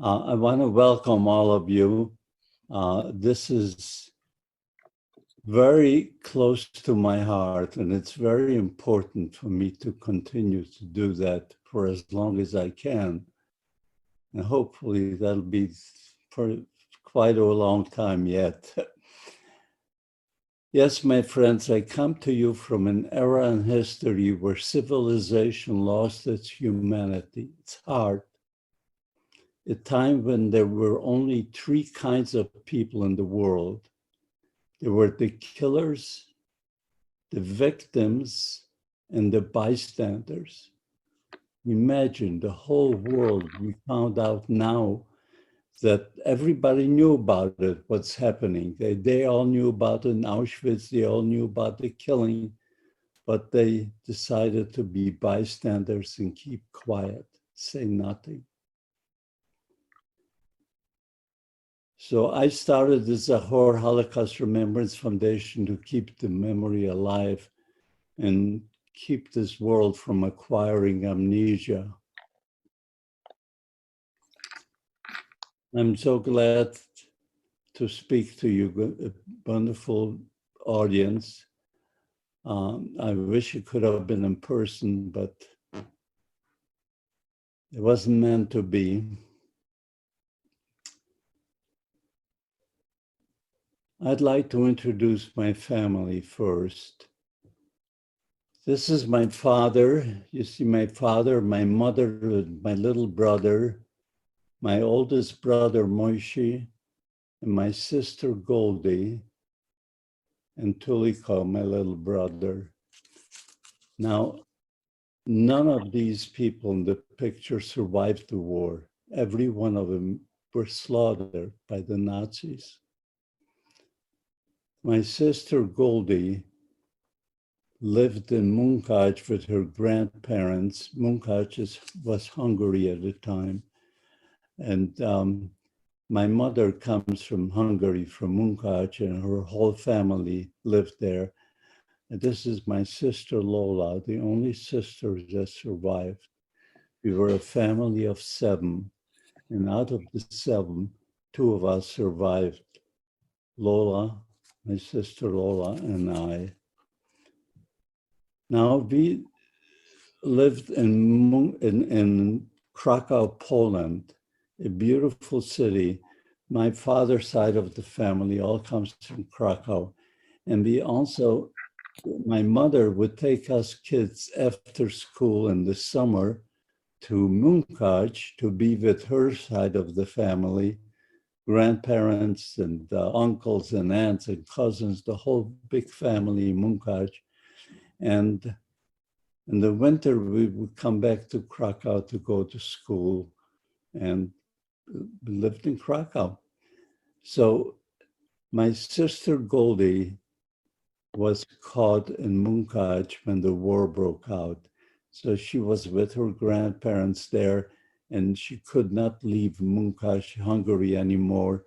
I want to welcome all of you. This is very close to my heart, and it's very important for me to continue to do that for as long as I can. And hopefully that'll be for quite a long time yet. Yes, my friends, I come to you from an era in history where civilization lost its humanity, its heart. A time when there were only three kinds of people in the world. There were the killers, the victims, and the bystanders. Imagine the whole world. We found out now that everybody knew about it, what's happening. They all knew about it in Auschwitz, they all knew about the killing, but they decided to be bystanders and keep quiet, say nothing. So I started the Zahor Holocaust Remembrance Foundation to keep the memory alive and keep this world from acquiring amnesia. I'm so glad to speak to you, a wonderful audience. I wish it could have been in person, but it wasn't meant to be. I'd like to introduce my family first. This is my father. You see my father, my mother, my little brother, my oldest brother, Moishi, and my sister, Goldie, and Tuliko, my little brother. Now, none of these people in the picture survived the war. Every one of them were slaughtered by the Nazis. My sister, Goldie, lived in Munkaj with her grandparents. Munkaj was Hungary at the time. And my mother comes from Hungary, from Munkaj, and her whole family lived there. And this is my sister Lola, the only sister that survived. We were a family of 7, and out of the 7, 2 of us survived. Lola, my sister Lola, and I. Now, we lived in Krakow, Poland, a beautiful city. My father's side of the family all comes from Krakow. And we also, my mother would take us kids after school in the summer to Munkaj to be with her side of the family, grandparents and uncles and aunts and cousins, the whole big family in Munkaj. And in the winter, we would come back to Krakow to go to school, and we lived in Krakow. So my sister Goldie was caught in Munkaj when the war broke out. So she was with her grandparents there, and she could not leave Munkaj, Hungary anymore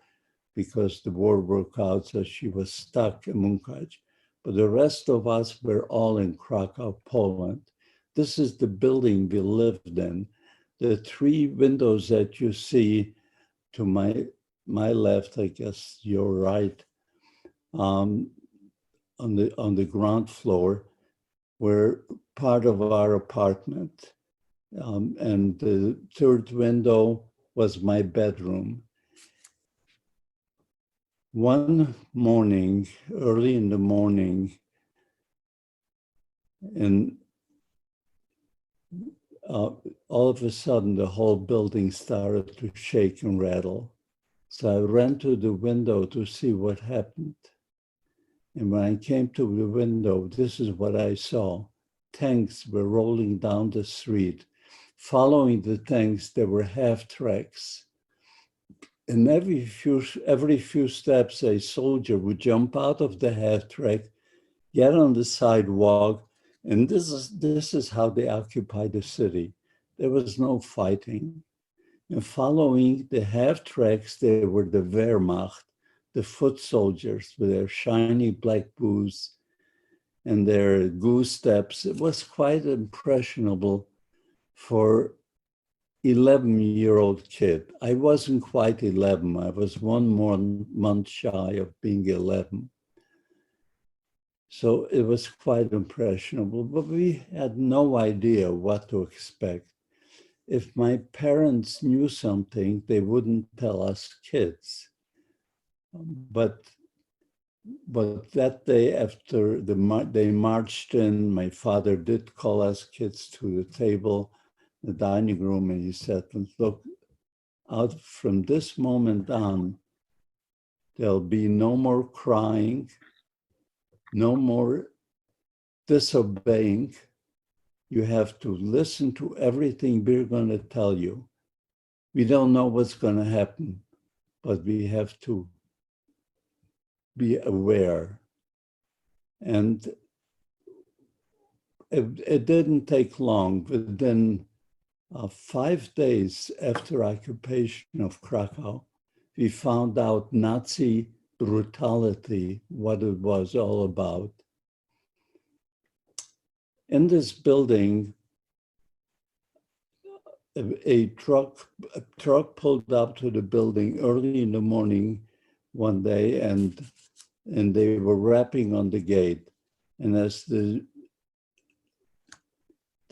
because the war broke out, so she was stuck in Munkaj. But the rest of us were all in Krakow, Poland. This is the building we lived in. The 3 windows that you see to my left, I guess your right, on the ground floor, were part of our apartment. And the 3rd window was my bedroom. One morning, early in the morning, and all of a sudden, the whole building started to shake and rattle. So I ran to the window to see what happened. And when I came to the window, this is what I saw. Tanks were rolling down the street. Following the tanks, there were half-tracks. And every few steps, a soldier would jump out of the half-track, get on the sidewalk, and this is how they occupied the city. There was no fighting. And following the half-tracks, there were the Wehrmacht, the foot soldiers with their shiny black boots and their goose steps. It was quite impressionable for 11-year-old kid. I wasn't quite 11. I was one more month shy of being 11. So it was quite impressionable, but we had no idea what to expect. If my parents knew something, they wouldn't tell us kids. But that day after they marched in, my father did call us kids to the table, the dining room, and he said, look, out from this moment on, there'll be no more crying, no more disobeying. You have to listen to everything we're going to tell you. We don't know what's going to happen, but we have to be aware. And it didn't take long. Within 5 days after occupation of Krakow, we found out Nazi brutality, what it was all about. In this building, a truck pulled up to the building early in the morning one day, and they were rapping on the gate. And as the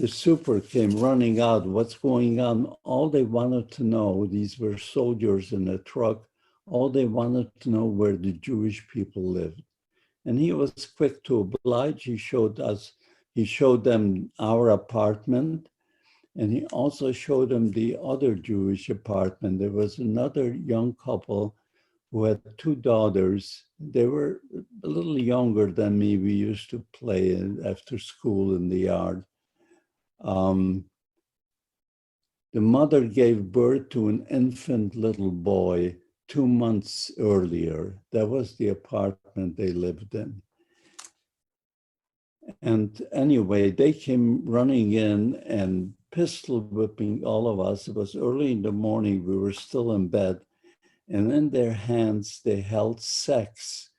super came running out, what's going on? All they wanted to know, these were soldiers in a truck, all they wanted to know where the Jewish people lived. And he was quick to oblige. He showed them our apartment, and he also showed them the other Jewish apartment. There was another young couple who had 2 daughters. They were a little younger than me. We used to play after school in the yard. The mother gave birth to an infant little boy 2 months earlier. That was the apartment they lived in. And anyway, they came running in and pistol whipping all of us. It was early in the morning. We were still in bed. And in their hands, they held sacks,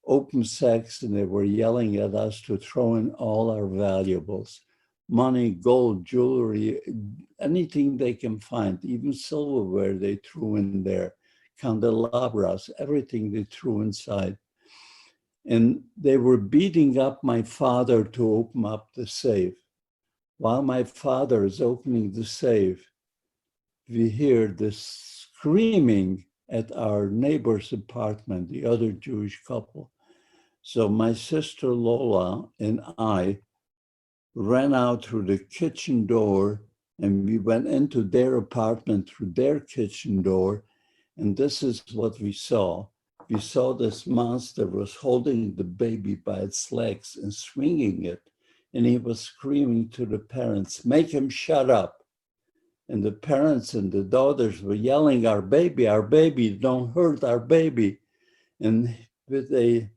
open sacks, and they were yelling at us to throw in all our valuables. Money, gold, jewelry, anything they can find, even silverware they threw in there, candelabras, everything they threw inside. And they were beating up my father to open up the safe. While my father is opening the safe, we hear this screaming at our neighbor's apartment, the other Jewish couple. So my sister Lola and I ran out through the kitchen door, and we went into their apartment through their kitchen door. And this is what we saw. We saw this monster was holding the baby by its legs and swinging it. And he was screaming to the parents, make him shut up. And the parents and the daughters were yelling, our baby, don't hurt our baby. And with a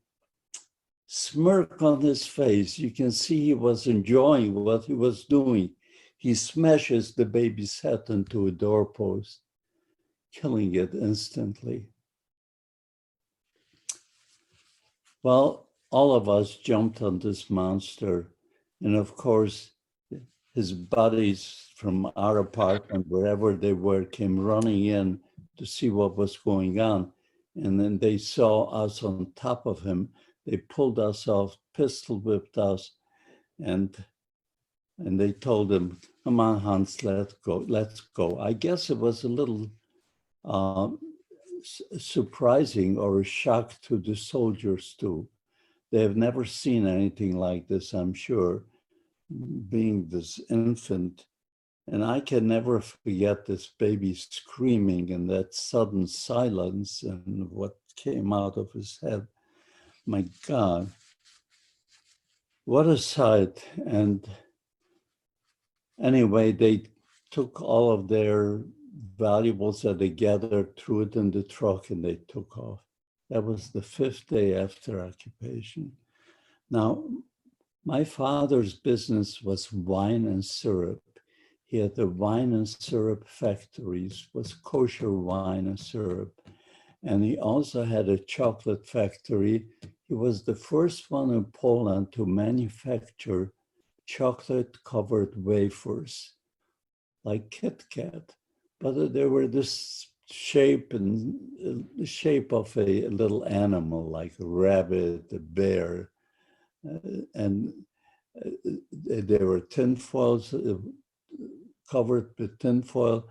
smirk on his face, you can see he was enjoying what he was doing. He smashes the baby's head into a doorpost, killing it instantly. Well, all of us jumped on this monster. And of course, his buddies from our apartment, wherever they were, came running in to see what was going on. And then they saw us on top of him. They pulled us off, pistol whipped us, and they told him, come on, Hans, let's go. I guess it was a little surprising or a shock to the soldiers too. They have never seen anything like this, I'm sure, being this infant. And I can never forget this baby screaming and that sudden silence and what came out of his head. My God, what a sight. And anyway, they took all of their valuables that they gathered, threw it in the truck, and they took off. That was the 5th day after occupation. Now, my father's business was wine and syrup. He had the wine and syrup factories, was kosher wine and syrup. And he also had a chocolate factory. He was the first one in Poland to manufacture chocolate-covered wafers, like Kit Kat. but they were this shape and the shape of a little animal, like a rabbit, a bear, and they were tinfoils, covered with tinfoil.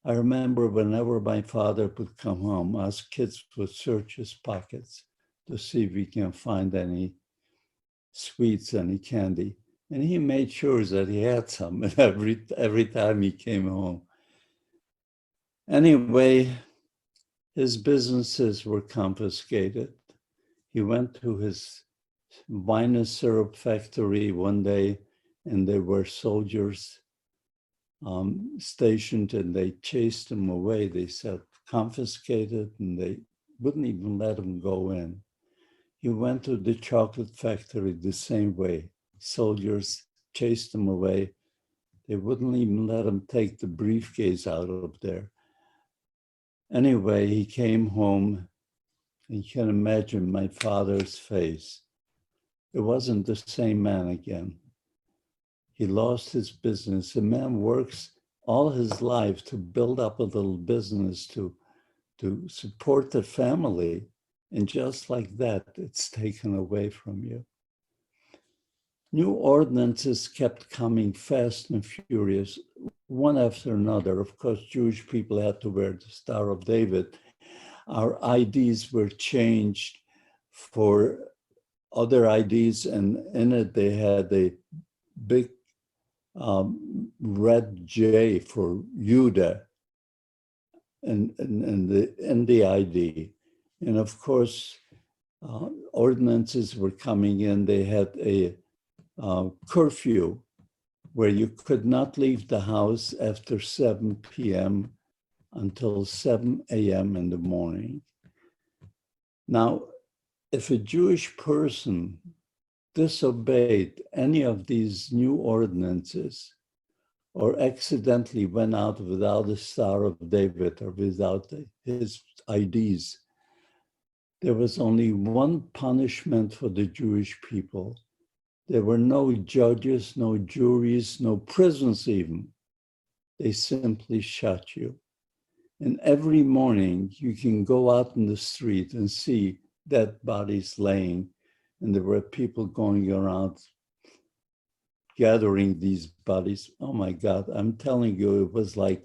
I remember whenever my father would come home, us kids would search his pockets to see if we can find any sweets, any candy. And he made sure that he had some every time he came home. Anyway, his businesses were confiscated. He went to his wine and syrup factory one day, and there were soldiers stationed, and they chased him away. They said confiscated, and they wouldn't even let him go in. He went to the chocolate factory the same way. Soldiers chased him away. They wouldn't even let him take the briefcase out of there. Anyway, he came home, and you can imagine my father's face. It wasn't the same man again. He lost his business. A man works all his life to build up a little business to support the family. And just like that, it's taken away from you. New ordinances kept coming fast and furious, one after another. Of course, Jewish people had to wear the Star of David. Our IDs were changed for other IDs, and in it they had a big red J for Judah in the ID. And of course, ordinances were coming in. They had a curfew where you could not leave the house after 7 p.m. until 7 a.m. in the morning. Now, if a Jewish person disobeyed any of these new ordinances or accidentally went out without the Star of David or without his IDs, there was only one punishment for the Jewish people. There were no judges, no juries, no prisons even. They simply shot you. And every morning you can go out in the street and see dead bodies laying, and there were people going around gathering these bodies. Oh my God, I'm telling you, it was like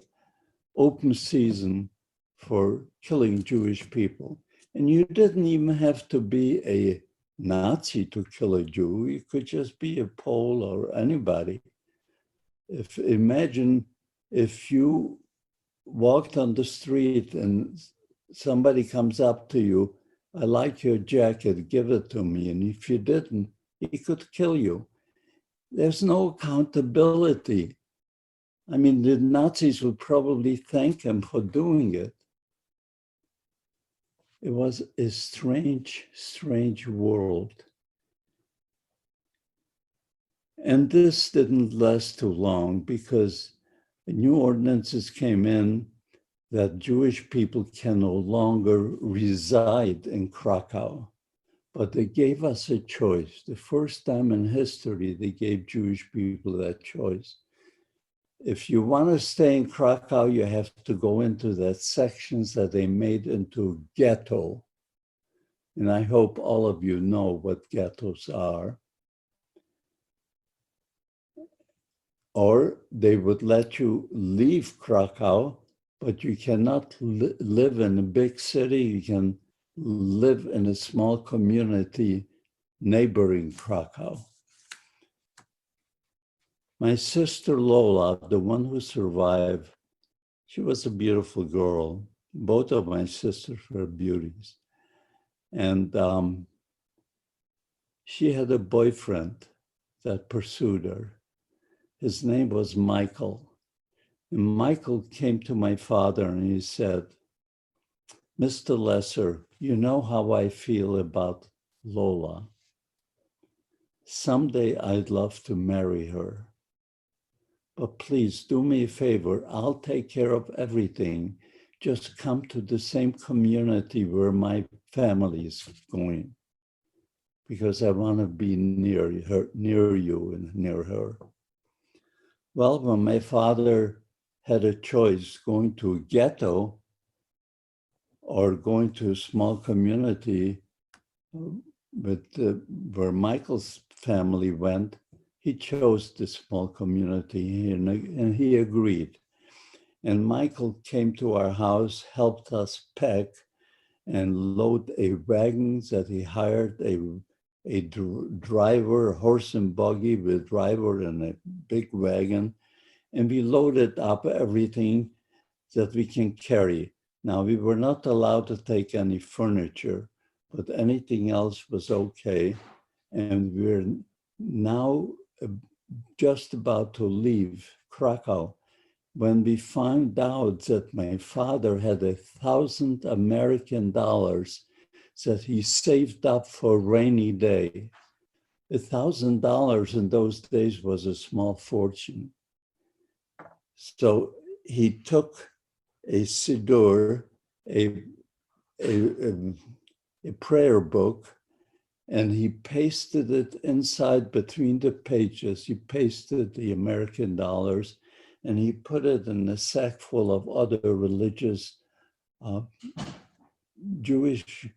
open season for killing Jewish people. And you didn't even have to be a Nazi to kill a Jew. You could just be a Pole or anybody. Imagine if you walked on the street and somebody comes up to you, I like your jacket, give it to me. And if you didn't, he could kill you. There's no accountability. I mean, the Nazis would probably thank him for doing it. It was a strange, strange world. And this didn't last too long because new ordinances came in that Jewish people can no longer reside in Krakow, but they gave us a choice. The first time in history, they gave Jewish people that choice. If you want to stay in Krakow, you have to go into that sections that they made into Ghetto. And I hope all of you know what ghettos are. Or they would let you leave Krakow, but you cannot live in a big city. You can live in a small community neighboring Krakow. My sister Lola, the one who survived, she was a beautiful girl. Both of my sisters were beauties. And she had a boyfriend that pursued her. His name was Michael. And Michael came to my father and he said, Mr. Lesser, you know how I feel about Lola. Someday I'd love to marry her. But please do me a favor. I'll take care of everything. Just come to the same community where my family is going, because I want to be near her, near you and near her. Well, when my father had a choice, going to a ghetto or going to a small community where Michael's family went. He chose the small community and he agreed. And Michael came to our house, helped us pack and load a wagon that he hired a driver, horse and buggy with driver and a big wagon. And we loaded up everything that we can carry. Now, we were not allowed to take any furniture, but anything else was okay. And we're now just about to leave Krakow when we found out that my father had $1,000 American that he saved up for a rainy day. $1,000 in those days was a small fortune. So he took a siddur, a prayer book, and he pasted it inside between the pages. He pasted the American dollars, and he put it in a sack full of other religious Jewish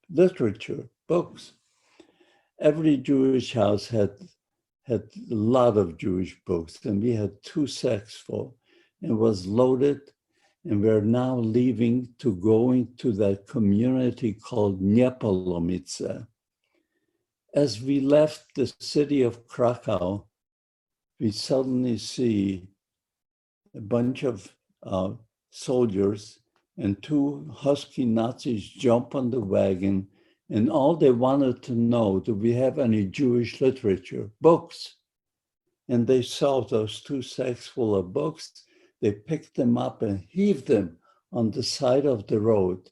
literature, books. Every Jewish house had a lot of Jewish books, and we had 2 sacks full. It was loaded, and we're now leaving to going to that community called Dnieper. As we left the city of Krakow, we suddenly see a bunch of soldiers and 2 husky Nazis jump on the wagon, and all they wanted to know, do we have any Jewish literature, books? And they saw those 2 sacks full of books. They picked them up and heaved them on the side of the road.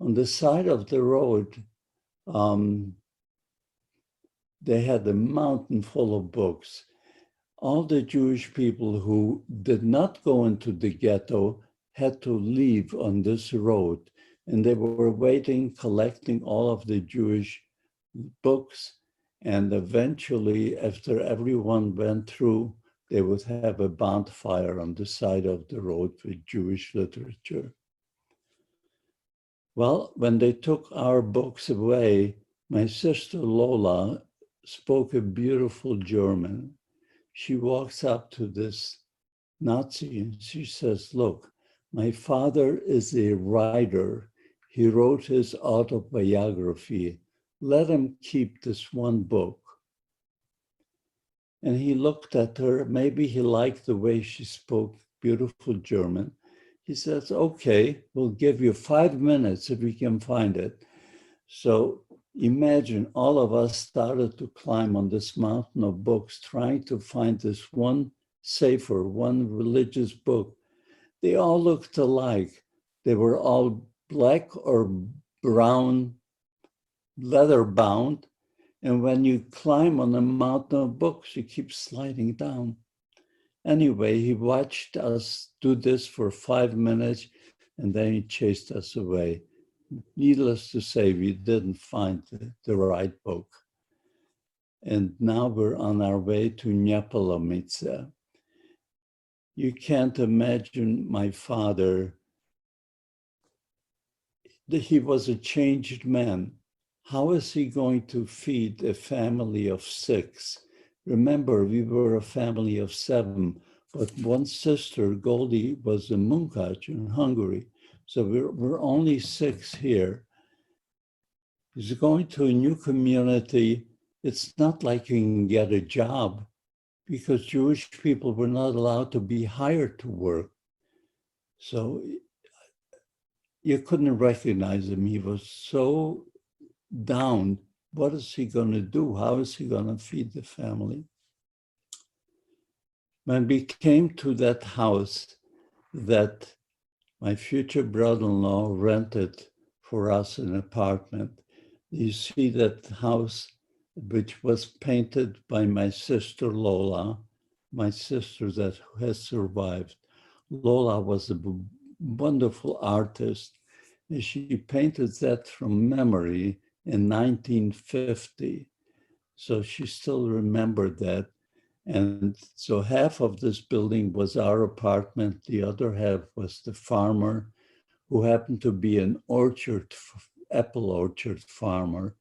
On the side of the road, they had a mountain full of books. All the Jewish people who did not go into the ghetto had to leave on this road. And they were waiting, collecting all of the Jewish books. And eventually, after everyone went through, they would have a bonfire on the side of the road with Jewish literature. Well, when they took our books away, my sister Lola spoke a beautiful German. She walks up to this Nazi and she says, look, my father is a writer. He wrote his autobiography. Let him keep this one book. And he looked at her. Maybe he liked the way she spoke beautiful German. He says, okay, we'll give you 5 minutes if we can find it. So imagine all of us started to climb on this mountain of books, trying to find this one sefer, one religious book. They all looked alike. They were all black or brown, leather bound. And when you climb on a mountain of books, you keep sliding down. Anyway, he watched us do this for 5 minutes, and then he chased us away. Needless to say, we didn't find the right book. And now we're on our way to Dnieper. You can't imagine my father. He was a changed man. How is he going to feed a family of 6? Remember, we were a family of 7, but one sister, Goldie, was in Munkaj in Hungary. So we're only 6 here. He's going to a new community. It's not like you can get a job because Jewish people were not allowed to be hired to work. So you couldn't recognize him. He was so down. What is he going to do? How is he going to feed the family? When we came to that house that my future brother-in-law rented for us an apartment, you see that house, which was painted by my sister Lola, my sister that has survived. Lola was a wonderful artist, and she painted that from memory in 1950. So she still remembered that. And so half of this building was our apartment. The other half was the farmer, who happened to be an apple orchard farmer.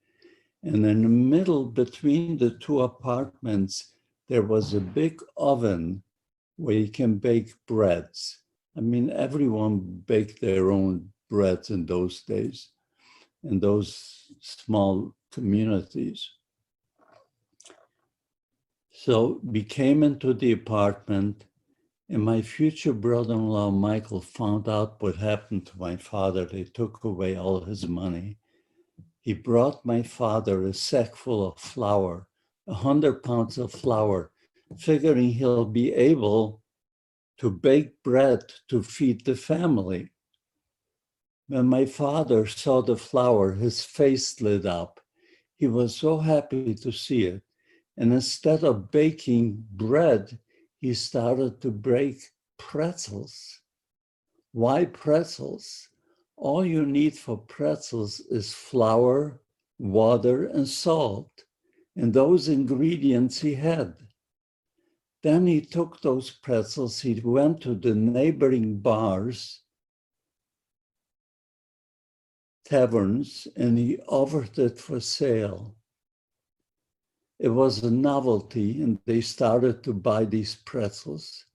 And in the middle between the two apartments, there was a big oven where you can bake breads. I mean, everyone baked their own breads in those days, in those small communities. So we came into the apartment, and my future brother-in-law, Michael, found out what happened to my father. They took away all his money. He brought my father a sack full of flour, 100 pounds of flour, figuring he'll be able to bake bread to feed the family. When my father saw the flour, his face lit up. He was so happy to see it. And instead of baking bread, he started to bake pretzels. Why pretzels? All you need for pretzels is flour, water, and salt. And those ingredients he had. Then he took those pretzels, he went to the neighboring bars, taverns, and he offered it for sale. It was a novelty, and they started to buy these pretzels.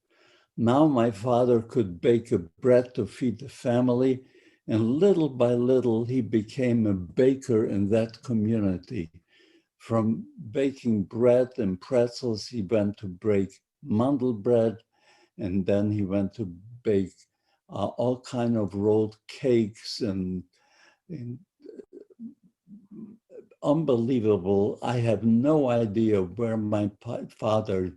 Now my father could bake a bread to feed the family, and little by little, he became a baker in that community. From baking bread and pretzels, he went to bake mandelbread, and then he went to bake all kind of rolled cakes and unbelievable. I have no idea where my father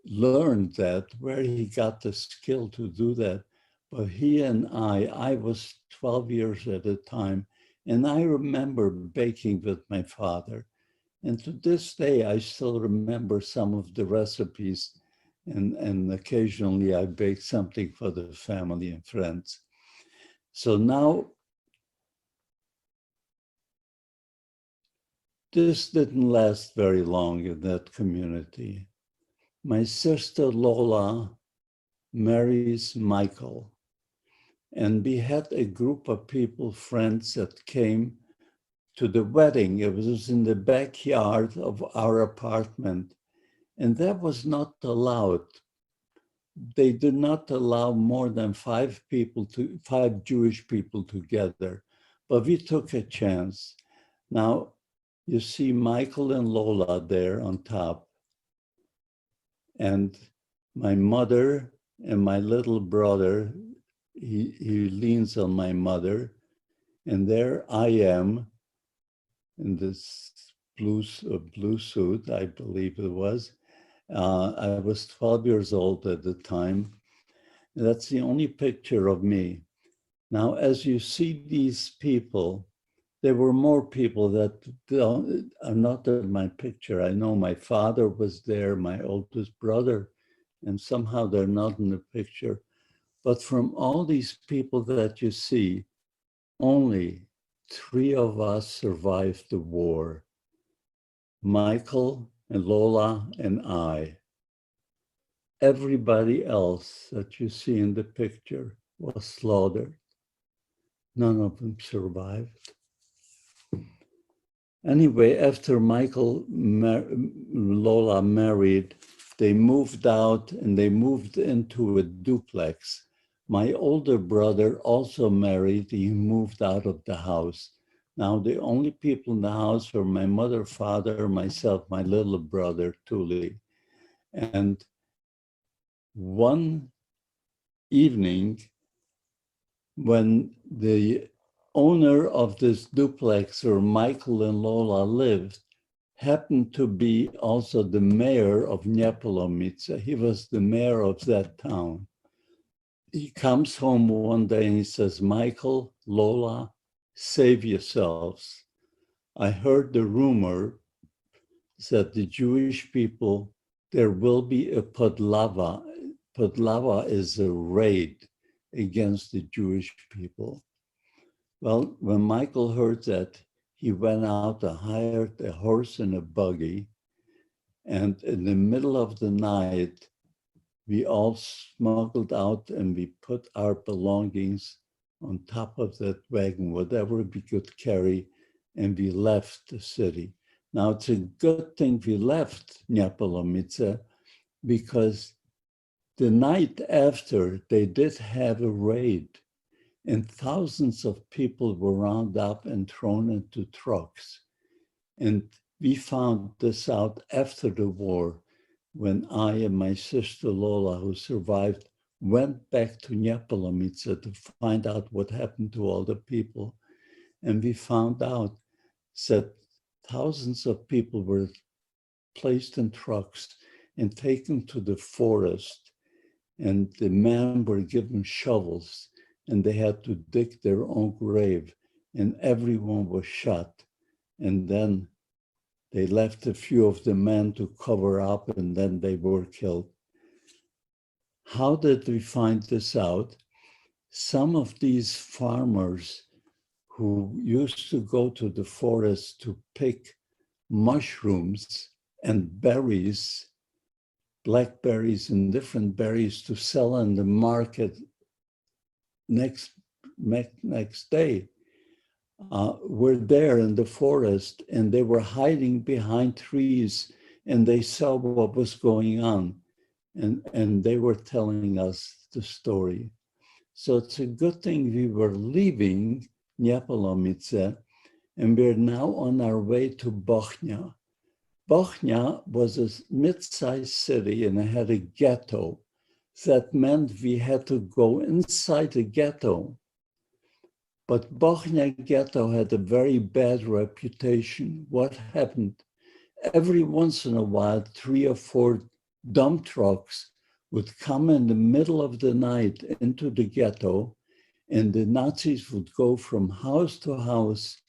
learned that, where he got the skill to do that. But he and I was 12 years at a time, and I remember baking with my father. And to this day, I still remember some of the recipes, and occasionally I bake something for the family and friends. So now, this didn't last very long in that community. My sister Lola marries Michael, and we had a group of people, friends, that came to the wedding. It was in the backyard of our apartment, and that was not allowed. They did not allow more than five Jewish people together, but we took a chance. Now, you see Michael and Lola there on top, and my mother and my little brother, he leans on my mother, and there I am in this blue suit, I believe it was. I was 12 years old at the time. That's the only picture of me. Now, as you see these people, there were more people that are not in my picture. I know my father was there, my oldest brother, and somehow they're not in the picture. But from all these people that you see, only 3 of us survived the war. Michael and Lola and I. Everybody else that you see in the picture was slaughtered. None of them survived. Anyway, after Lola married, they moved out and they moved into a duplex. My older brother also married. He moved out of the house. Now, the only people in the house were my mother, father, myself, my little brother, Tuli. And one evening, when the owner of this duplex where Michael and Lola lived happened to be also the mayor of Neapolomice. He was the mayor of that town. He comes home one day and he says, Michael, Lola, save yourselves. I heard the rumor that the Jewish people, there will be a podlava. Podlava is a raid against the Jewish people. Well, when Michael heard that, he went out and hired a horse and a buggy, And in the middle of the night, we all smuggled out and we put our belongings on top of that wagon, whatever we could carry, and we left the city. Now, it's a good thing we left Neapolomice, because the night after, they did have a raid, and thousands of people were rounded up and thrown into trucks. And we found this out after the war, when I and my sister Lola, who survived, went back to Neapolomice to find out what happened to all the people. And we found out that thousands of people were placed in trucks and taken to the forest. And the men were given shovels and they had to dig their own grave, and everyone was shot. And then they left a few of the men to cover up, and then they were killed. How did we find this out? Some of these farmers who used to go to the forest to pick mushrooms and berries, blackberries and different berries to sell in the market next day, were there in the forest, and they were hiding behind trees, and they saw what was going on, and they were telling us the story. So it's a good thing we were leaving Neapolomice, and we're now on our way to Bochnia. Bochnia was a mid-sized city, and it had a ghetto. That meant we had to go inside the ghetto. But Bochnia Ghetto had a very bad reputation. What happened? Every once in a while, 3 or 4 dump trucks would come in the middle of the night into the ghetto, and the Nazis would go from house to house,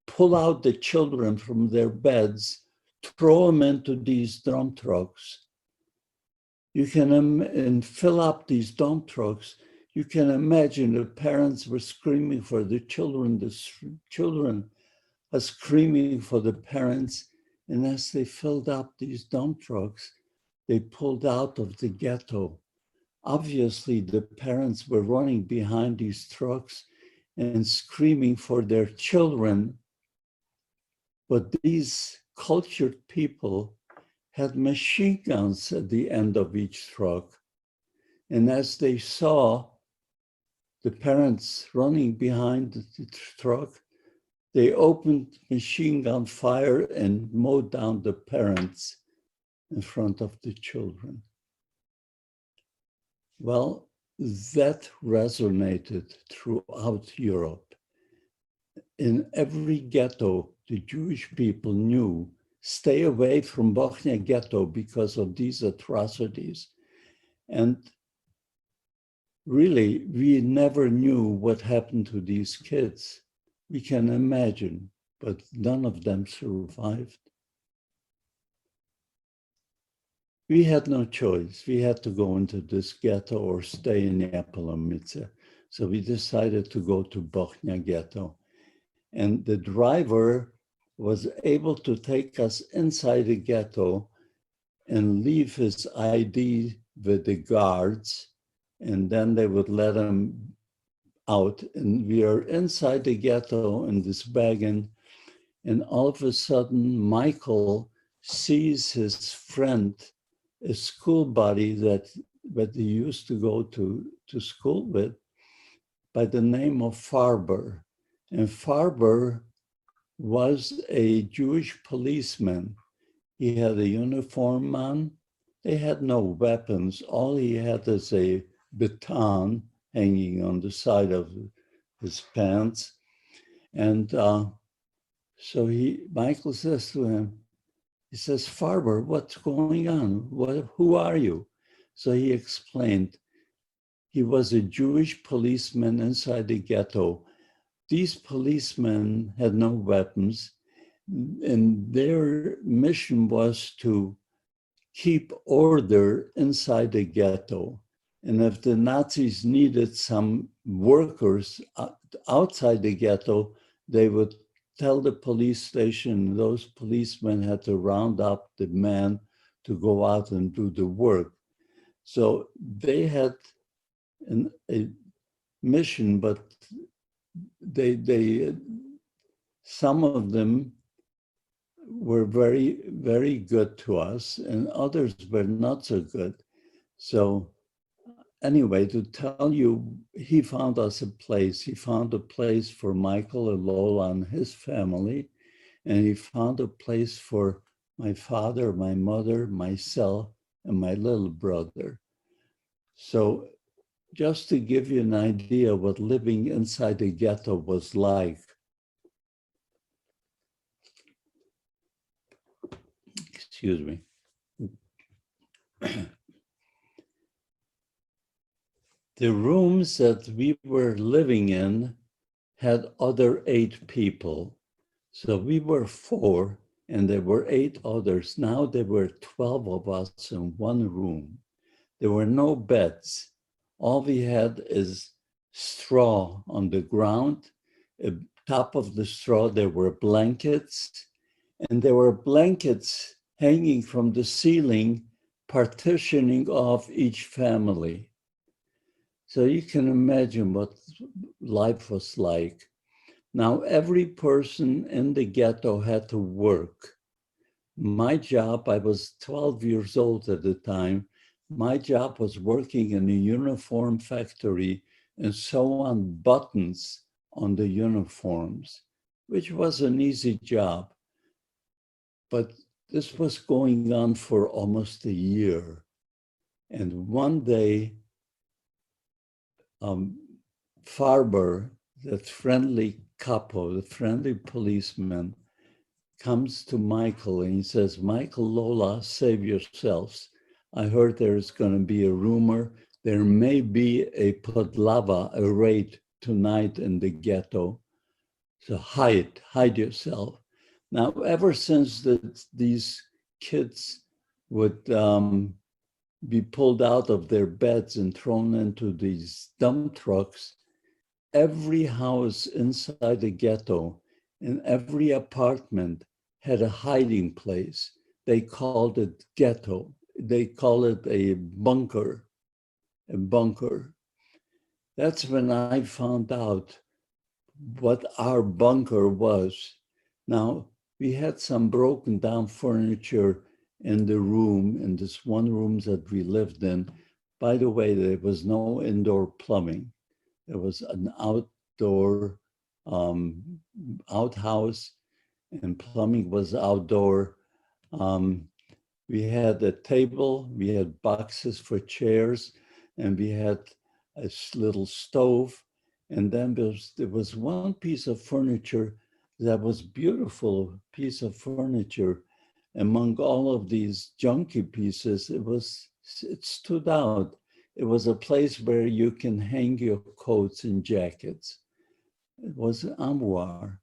pull out the children from their beds, throw them into these dump trucks. You can and fill up these dump trucks. You can imagine the parents were screaming for the children are screaming for the parents. And as they filled up these dump trucks, they pulled out of the ghetto. Obviously, the parents were running behind these trucks and screaming for their children. But these cultured people had machine guns at the end of each truck. And as they saw the parents running behind the truck, they opened machine gun fire and mowed down the parents in front of the children. Well, that resonated throughout Europe. In every ghetto, the Jewish people knew, stay away from Bochnia Ghetto because of these atrocities. And really, we never knew what happened to these kids. We can imagine, but none of them survived. We had no choice. We had to go into this ghetto or stay in Neapolomice. So we decided to go to Bochnia Ghetto. And the driver was able to take us inside the ghetto and leave his ID with the guards, and then they would let him out. And we are inside the ghetto in this wagon, and all of a sudden, Michael sees his friend, a school buddy that he used to go to school with, by the name of Farber. And Farber was a Jewish policeman. He had a uniform on. They had no weapons. All he had is a baton hanging on the side of his pants. And so Michael says to him, he says, Farber, what's going on? Who are you? So he explained, he was a Jewish policeman inside the ghetto. These policemen had no weapons, and their mission was to keep order inside the ghetto. And if the Nazis needed some workers outside the ghetto, they would tell the police station, those policemen had to round up the men to go out and do the work. So they had a mission, but some of them were very, very good to us, and others were not so good. So anyway, to tell you, he found us a place. He found a place for Michael and Lola and his family, and he found a place for my father, my mother, myself, and my little brother. So just to give you an idea what living inside the ghetto was like. Excuse me. The rooms that we were living in had other 8 people. So we were 4 and there were 8 others. Now there were 12 of us in one room. There were no beds. All we had is straw on the ground. At top of the straw, there were blankets, and there were blankets hanging from the ceiling, partitioning off each family. So you can imagine what life was like. Now, every person in the ghetto had to work. My job, I was 12 years old at the time. My job was working in a uniform factory and sew on buttons on the uniforms, which was an easy job. But this was going on for almost a year. And one day, Farber, that friendly capo, the friendly policeman, comes to Michael and he says, Michael, Lola, save yourselves. I heard there's going to be a rumor. There may be a podlava, a raid tonight in the ghetto. So hide yourself. Now, ever since these kids would be pulled out of their beds and thrown into these dump trucks, every house inside the ghetto and every apartment had a hiding place. They called it ghetto. They call it a bunker. That's when I found out what our bunker was. Now, we had some broken down furniture in the room, in this one room that we lived in. By the way, there was no indoor plumbing. There was an outdoor outhouse, and plumbing was outdoor. We had a table, we had boxes for chairs, and we had a little stove. And then there was one piece of furniture that was beautiful piece of furniture. Among all of these junky pieces, it stood out. It was a place where you can hang your coats and jackets. It was an armoire.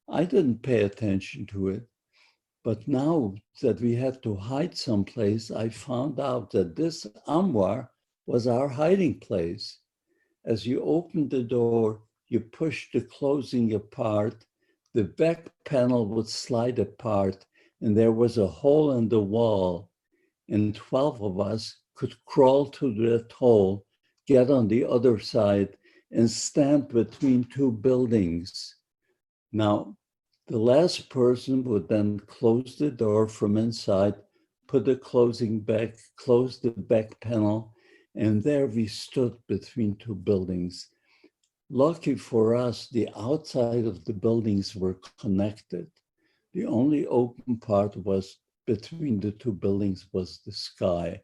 I didn't pay attention to it, but now that we had to hide someplace, I found out that this armoire was our hiding place. As you opened the door, you pushed the closing apart, the back panel would slide apart, and there was a hole in the wall, and 12 of us could crawl to that hole, get on the other side, and stand between 2 buildings. Now, the last person would then close the door from inside, put the closing back, close the back panel, and there we stood between 2 buildings. Lucky for us, the outside of the buildings were connected. The only open part was between the 2 buildings was the sky.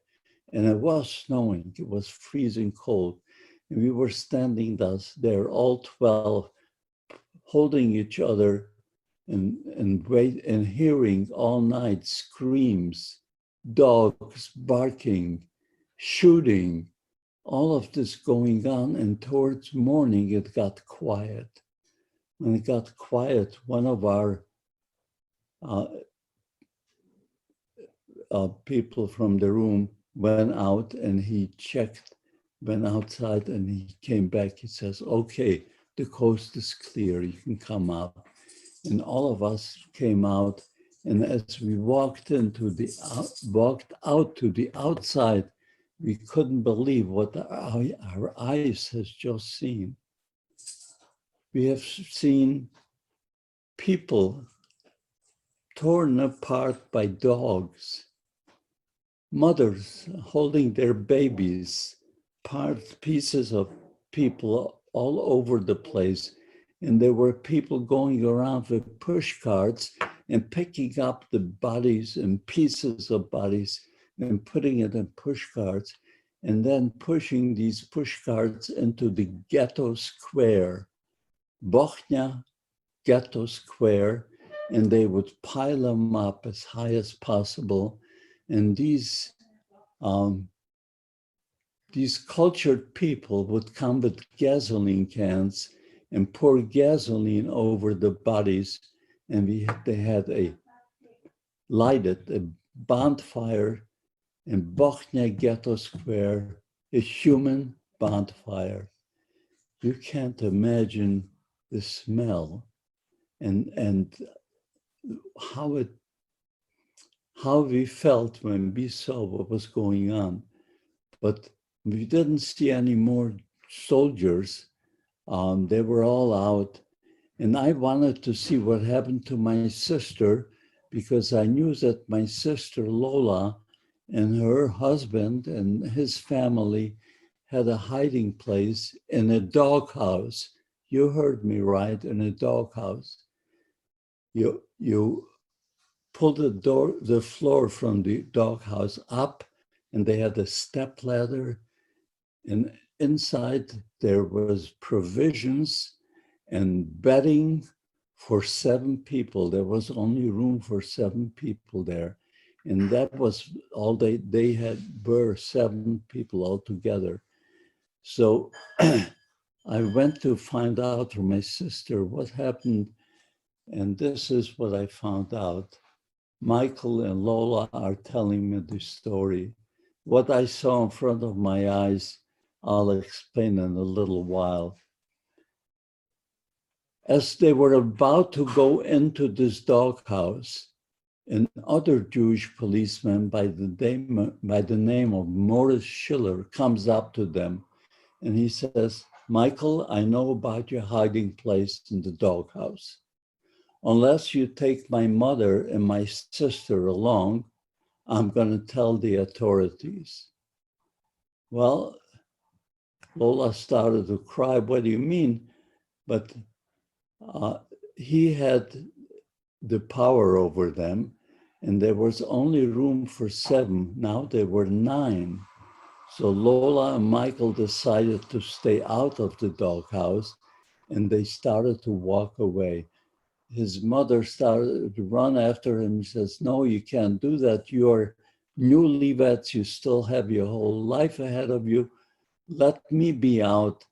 And it was snowing, it was freezing cold. And we were standing there, all 12, holding each other and hearing all night screams, dogs barking, shooting, all of this going on. And towards morning, it got quiet. When it got quiet, one of our people from the room went out and he went outside and he came back. He says, okay, the coast is clear, you can come out. And all of us came out And as we walked out to the outside, we couldn't believe what our eyes has just seen. We have seen people torn apart by dogs, mothers holding their babies, pieces of people all over the place. And there were people going around with push carts and picking up the bodies and pieces of bodies and putting it in push carts, and then pushing these push carts into the ghetto square, Bochnia Ghetto Square, and they would pile them up as high as possible. And these cultured people would come with gasoline cans and pour gasoline over the bodies, and they had lighted a bonfire in Bochnia Ghetto Square, a human bonfire. You can't imagine the smell and how we felt when we saw what was going on. But we didn't see any more soldiers. They were all out. And I wanted to see what happened to my sister, because I knew that my sister Lola and her husband and his family had a hiding place in a doghouse. You heard me right, in a doghouse. You pulled the floor from the doghouse up, and they had a step ladder, and inside there was provisions and bedding for 7 people. There was only room for 7 people there. And that was all they were 7 people altogether. So I went to find out from my sister what happened. And this is what I found out. Michael and Lola are telling me the story. What I saw in front of my eyes, I'll explain in a little while. As they were about to go into this doghouse, another Jewish policeman by the name of Morris Schiller comes up to them, and he says, "Michael, I know about your hiding place in the doghouse. Unless you take my mother and my sister along, I'm going to tell the authorities." Well, Lola started to cry. "What do you mean?" But he had the power over them, and there was only room for 7. Now there were 9. So Lola and Michael decided to stay out of the doghouse, and they started to walk away. His mother started to run after him. She says, "No, you can't do that. You're newlyweds. You still have your whole life ahead of you. Let me be out."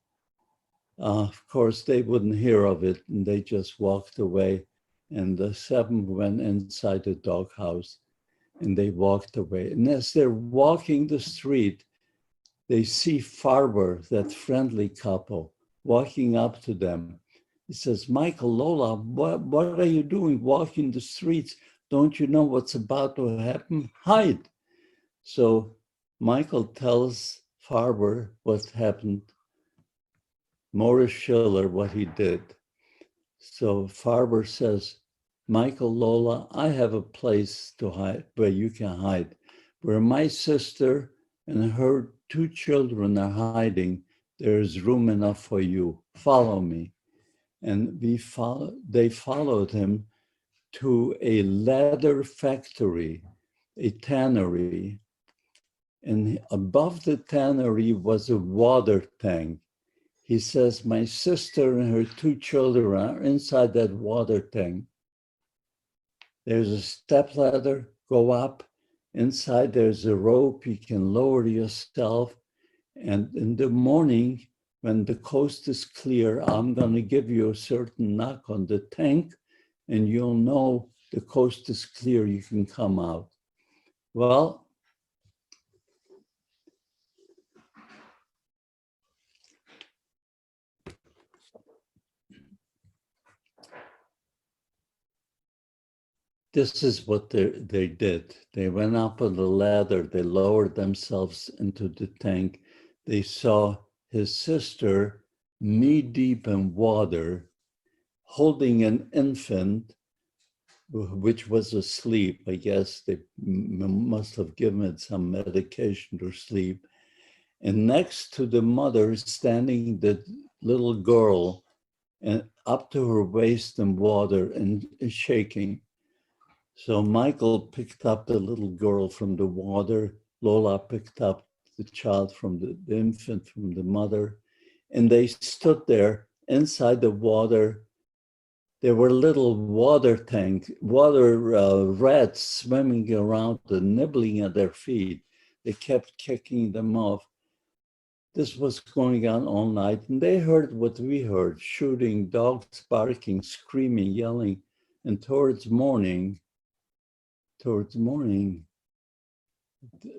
Of course, they wouldn't hear of it, and they just walked away. And the 7 went inside the doghouse, and they walked away. And as they're walking the street, they see Farber, that friendly couple, walking up to them. He says, "Michael, Lola, what are you doing walking the streets? Don't you know what's about to happen? Hide." So Michael tells Farber what happened, Morris Schiller, what he did. So Farber says, "Michael, Lola, I have a place to hide where you can hide. Where my sister and her 2 children are hiding, there's room enough for you. Follow me." And they followed him to a leather factory, a tannery. And above the tannery was a water tank. He says, "My sister and her 2 children are inside that water tank. There's a stepladder, go up. Inside there's a rope, you can lower yourself. And in the morning, when the coast is clear, I'm going to give you a certain knock on the tank, and you'll know the coast is clear, you can come out." Well, this is what they did. They went up on the ladder, they lowered themselves into the tank. They saw his sister knee-deep in water, holding an infant, which was asleep. I guess they must have given it some medication to sleep. And next to the mother, standing the little girl, and up to her waist in water and shaking. So Michael picked up the little girl from the water. Lola picked up the child from the infant from the mother. And they stood there inside the water. There were little water rats swimming around and nibbling at their feet. They kept kicking them off. This was going on all night, and they heard what we heard: shooting, dogs barking, screaming, yelling. And towards morning,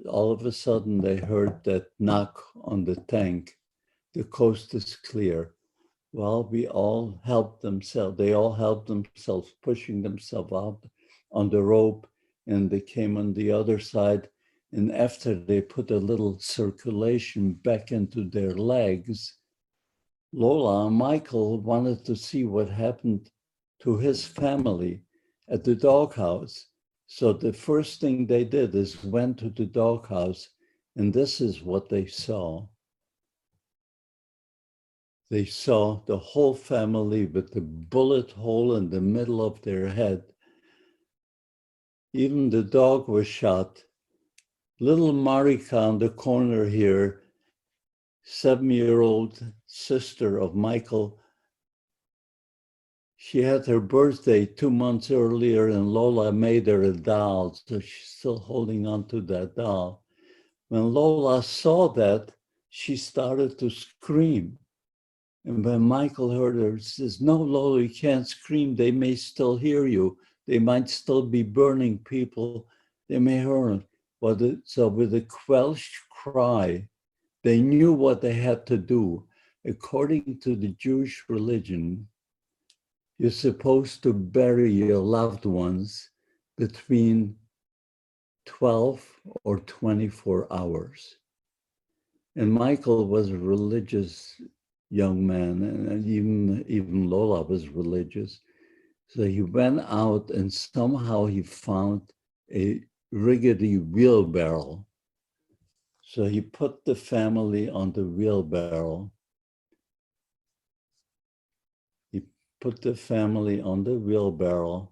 all of a sudden they heard that knock on the tank. The coast is clear. Well, we all helped themselves. They all helped themselves, pushing themselves out on the rope, and they came on the other side. And after they put a little circulation back into their legs, Lola and Michael wanted to see what happened to his family at the doghouse. So the first thing they did is went to the doghouse, and this is what they saw. They saw the whole family with the bullet hole in the middle of their head. Even the dog was shot. Little Marika on the corner here, 7-year-old sister of Michael, she had her birthday 2 months earlier, and Lola made her a doll, so she's still holding on to that doll. When Lola saw that, she started to scream. And when Michael heard her, he says, "No, Lola, you can't scream. They may still hear you. They might still be burning people. They may hear them." So with a quelched cry, they knew what they had to do. According to the Jewish religion, you're supposed to bury your loved ones between 12 or 24 hours. And Michael was a religious young man, and even Lola was religious. So he went out and somehow he found a rickety wheelbarrow. So he put the family on the wheelbarrow. He put the family on the wheelbarrow,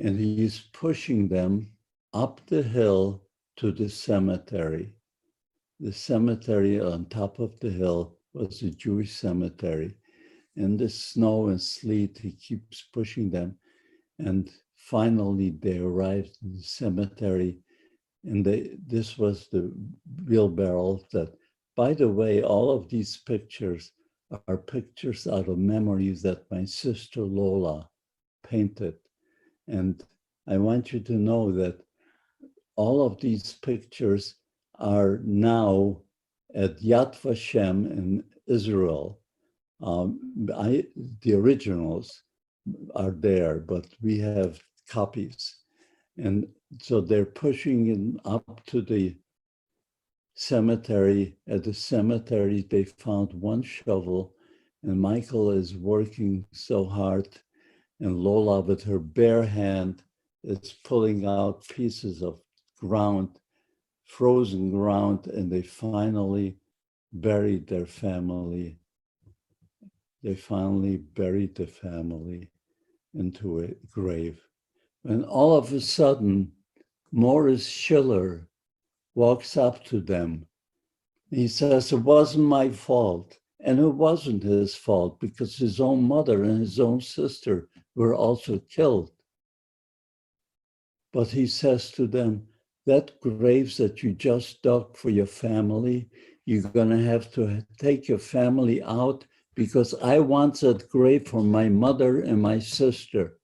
and he's pushing them up the hill to the cemetery. The cemetery on top of the hill was a Jewish cemetery. In the snow and sleet, he keeps pushing them. And finally, they arrived in the cemetery. And this was the wheelbarrow that, by the way, all of these pictures are pictures out of memories that my sister Lola painted. And I want you to know that all of these pictures are now at Yad Vashem in Israel. The originals are there, but we have copies. And so they're pushing it up to the cemetery. At the cemetery, they found one shovel, and Michael is working so hard, and Lola, with her bare hand, is pulling out pieces of ground, frozen ground, and they finally buried their family. They finally buried the family into a grave. And all of a sudden, Morris Schiller walks up to them. He says, "It wasn't my fault." And it wasn't his fault, because his own mother and his own sister were also killed. But he says to them, "That graves that you just dug for your family, you're going to have to take your family out, because I want that grave for my mother and my sister."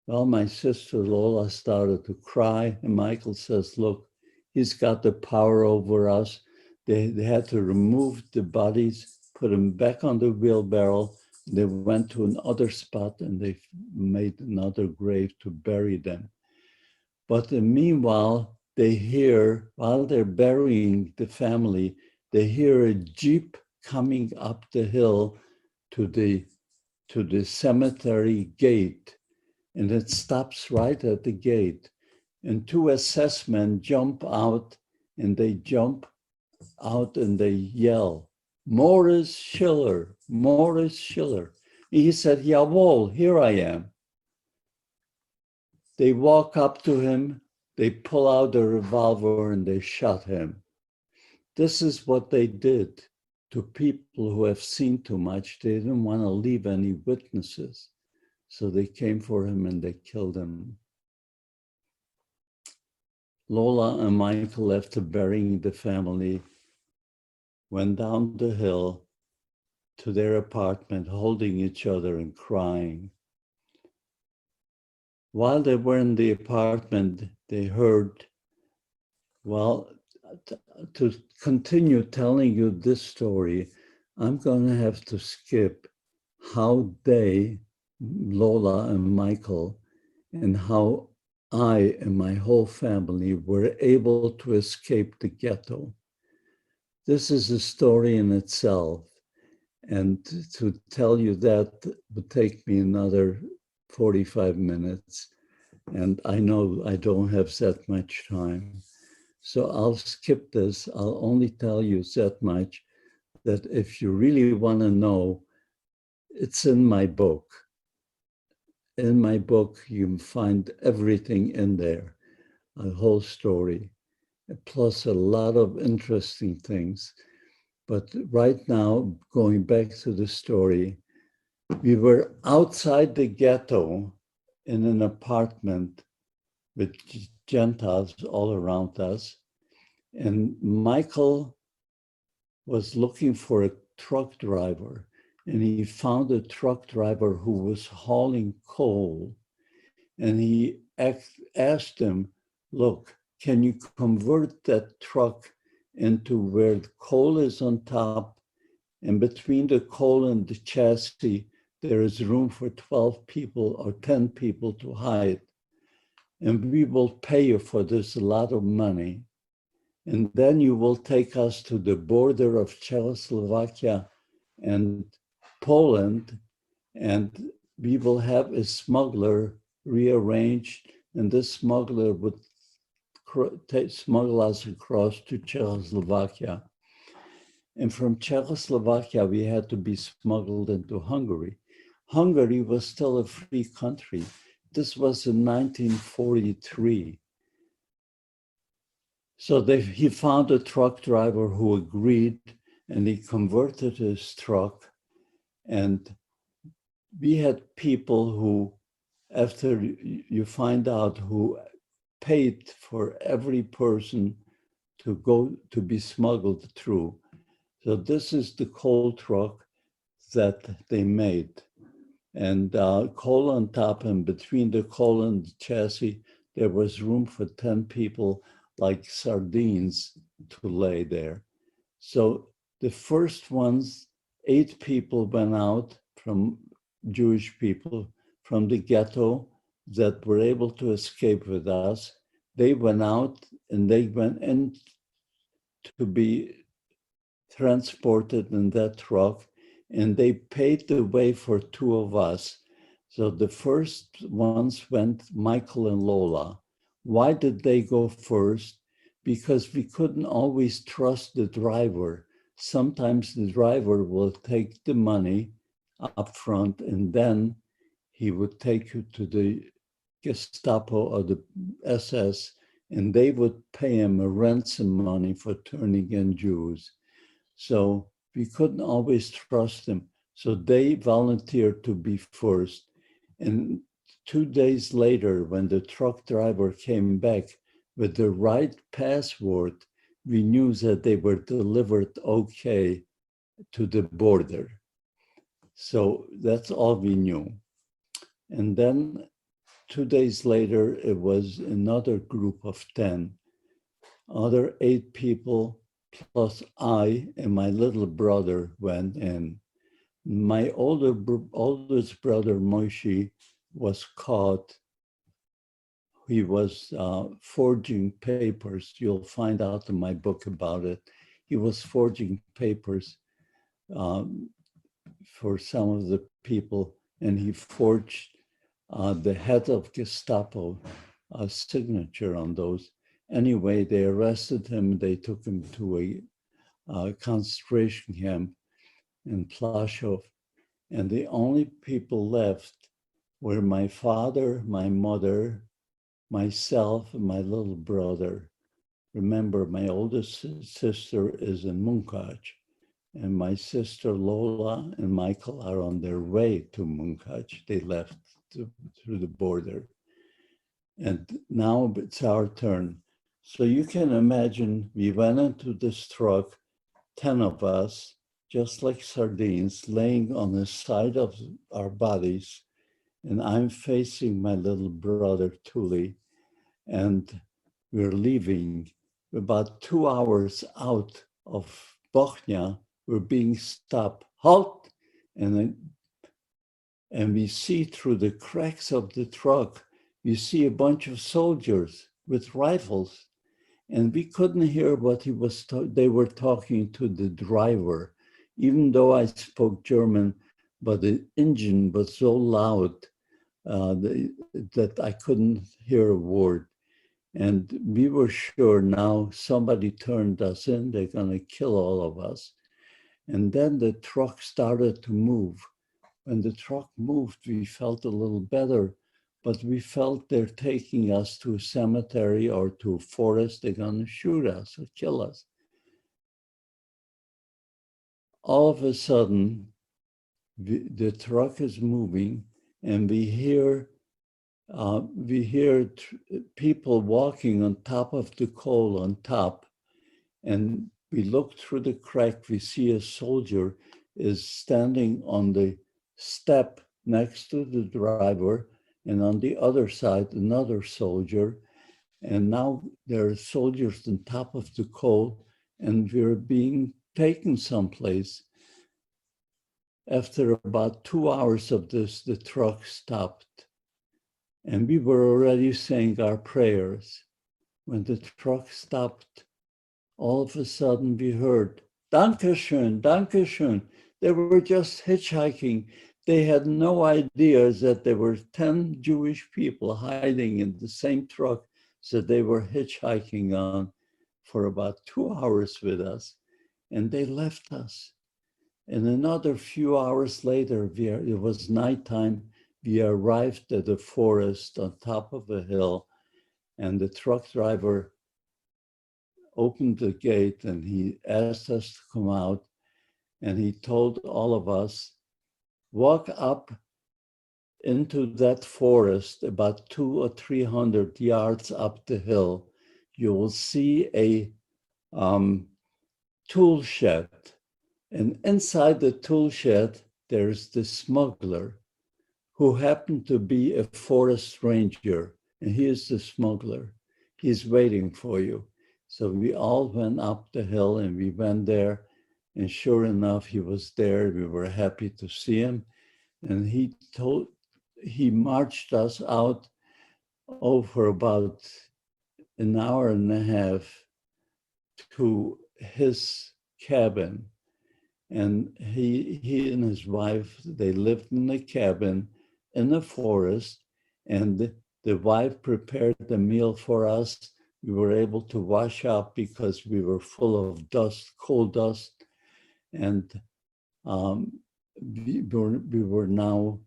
Well, my sister Lola started to cry, and Michael says, "Look, he's got the power over us." They had to remove the bodies, put them back on the wheelbarrow. They went to another spot and they made another grave to bury them. But meanwhile, they hear, while they're burying the family, they hear a jeep coming up the hill to the cemetery gate, and it stops right at the gate. And two SS men jump out, and they jump out and they yell, "Morris Schiller, Morris Schiller." He said, "Jawohl, here I am." They walk up to him, they pull out a revolver and they shot him. This is what they did to people who have seen too much. They didn't want to leave any witnesses. So they came for him and they killed him. Lola and Michael, after burying the family, went down the hill to their apartment, holding each other and crying. While they were in the apartment, they heard, well, to continue telling you this story, I'm going to have to skip how they, Lola and Michael, and how I and my whole family were able to escape the ghetto. This is a story in itself. And to tell you that would take me another 45 minutes. And I know I don't have that much time. So I'll skip this. I'll only tell you that much, that if you really want to know, it's in my book. In my book, you can find everything in there, a whole story, plus a lot of interesting things. But right now, going back to the story, we were outside the ghetto in an apartment with Gentiles all around us. And Michael was looking for a truck driver, and he found a truck driver who was hauling coal. And he asked him, "Look, can you convert that truck into where the coal is on top, and between the coal and the chassis, there is room for 12 people or 10 people to hide. And we will pay you for this a lot of money. And then you will take us to the border of Czechoslovakia and Poland, and we will have a smuggler rearranged, and this smuggler would smuggle us across to Czechoslovakia. And from Czechoslovakia, we had to be smuggled into Hungary. Hungary was still a free country. This was in 1943. So he found a truck driver who agreed, and he converted his truck. And we had people who, after you find out, who paid for every person to go to be smuggled through. So this is the coal truck that they made. And coal on top, and between the coal and the chassis, there was room for 10 people like sardines to lay there. So the first ones, 8 people went out from Jewish people from the ghetto that were able to escape with us. They went out and they went in to be transported in that truck, and they paid the way for 2 of us. So the first ones went Michael and Lola. Why did they go first? Because we couldn't always trust the driver. Sometimes the driver will take the money up front, and then he would take you to the Gestapo or the SS, and they would pay him a ransom money for turning in Jews. So we couldn't always trust them. So they volunteered to be first. And 2 days later, when the truck driver came back with the right password, we knew that they were delivered okay to the border. So that's all we knew. And then 2 days later, it was another group of 10, other 8 people, plus I and my little brother went in. My oldest brother, Moshe, was caught. He was forging papers. You'll find out in my book about it. He was forging papers um, for some of the people, and he forged the head of Gestapo signature on those. Anyway, they arrested him. They took him to a concentration camp in Plaszow. And the only people left were my father, my mother, myself, and my little brother. Remember, my oldest sister is in Munkaj, and my sister Lola and Michael are on their way to Munkaj. They left through the border. And now it's our turn. So you can imagine we went into this truck, 10 of us, just like sardines, laying on the side of our bodies. And I'm facing my little brother, Tuli, and we're leaving. About 2 hours out of Bochnia, we're being stopped. Halt! And we see through the cracks of the truck, you see a bunch of soldiers with rifles. And we couldn't hear what they were talking to the driver, even though I spoke German, but the engine was so loud that I couldn't hear a word. And we were sure now somebody turned us in, they're gonna kill all of us. And then the truck started to move. When the truck moved, we felt a little better, but we felt they're taking us to a cemetery or to a forest. They're going to shoot us or kill us. All of a sudden, the truck is moving, and we hear people walking on top of the coal on top, and we look through the crack. We see a soldier is standing on the step next to the driver, and on the other side, another soldier. And now there are soldiers on top of the coal, and we're being taken someplace. After about 2 hours of this, the truck stopped. And we were already saying our prayers. When the truck stopped, all of a sudden we heard, Dankeschön, Dankeschön. They were just hitchhiking. They had no idea that there were 10 Jewish people hiding in the same truck that they were hitchhiking on for about 2 hours with us. And they left us. And another few hours later, it was nighttime, we arrived at a forest on top of a hill, and the truck driver opened the gate and he asked us to come out, and he told all of us, walk up into that forest about 200 or 300 yards up the hill. You will see a tool shed, and inside the tool shed, there's the smuggler who happened to be a forest ranger, and he is the smuggler. He's waiting for you. So we all went up the hill and we went there, and sure enough, he was there. We were happy to see him. And he marched us out over about an hour and a half to his cabin. And he and his wife, they lived in a cabin in the forest, and the wife prepared the meal for us. We were able to wash up because we were full of dust, coal dust, and we were now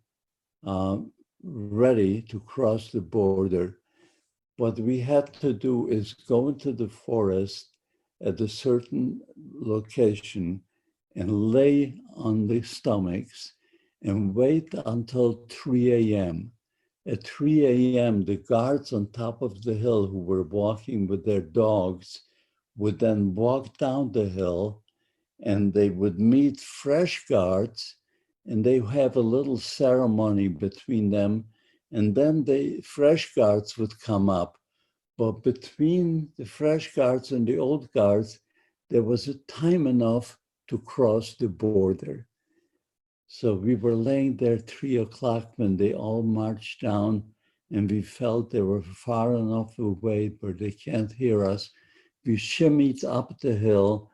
ready to cross the border. What we had to do is go into the forest at a certain location and lay on the stomachs and wait until 3 a.m. At 3 a.m., the guards on top of the hill who were walking with their dogs would then walk down the hill, and they would meet fresh guards, and they have a little ceremony between them, and then the fresh guards would come up. But between the fresh guards and the old guards, there was a time enough to cross the border. So we were laying there 3 o'clock when they all marched down, and we felt they were far enough away where they can't hear us. We shimmied up the hill.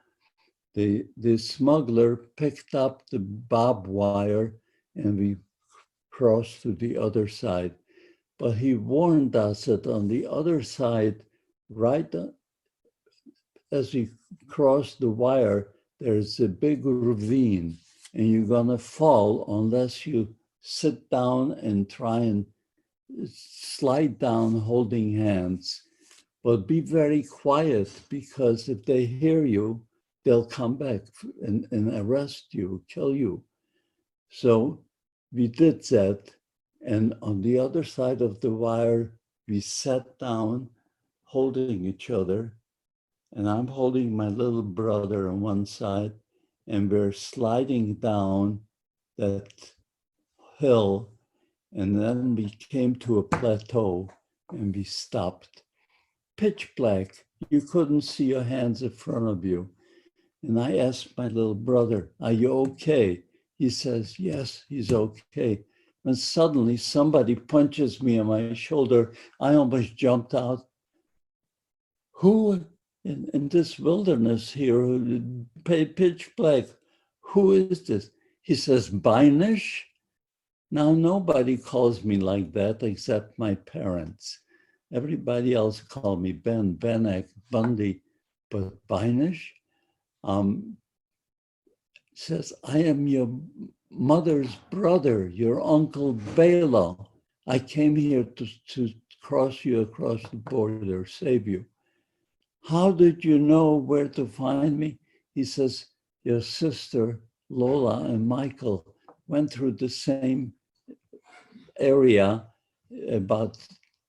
The smuggler picked up the barbed wire, and we crossed to the other side. But he warned us that on the other side, right as we crossed the wire, there's a big ravine, and you're gonna fall unless you sit down and try and slide down holding hands. But be very quiet, because if they hear you, they'll come back and arrest you, kill you. So we did that. And on the other side of the wire, we sat down holding each other. And I'm holding my little brother on one side, and we're sliding down that hill. And then we came to a plateau and we stopped. Pitch black. You couldn't see your hands in front of you. And I asked my little brother, "Are you okay?" He says, "Yes, he's okay." And suddenly somebody punches me on my shoulder. I almost jumped out. Who in this wilderness here, pitch black, who is this? He says, "Beinish?" Now, nobody calls me like that except my parents. Everybody else called me Ben, Benek, Bundy, but Beinish? Says, "I am your mother's brother, your uncle Bela. I came here to cross you across the border, save you." "How did you know where to find me?" He says, "Your sister, Lola, and Michael went through the same area about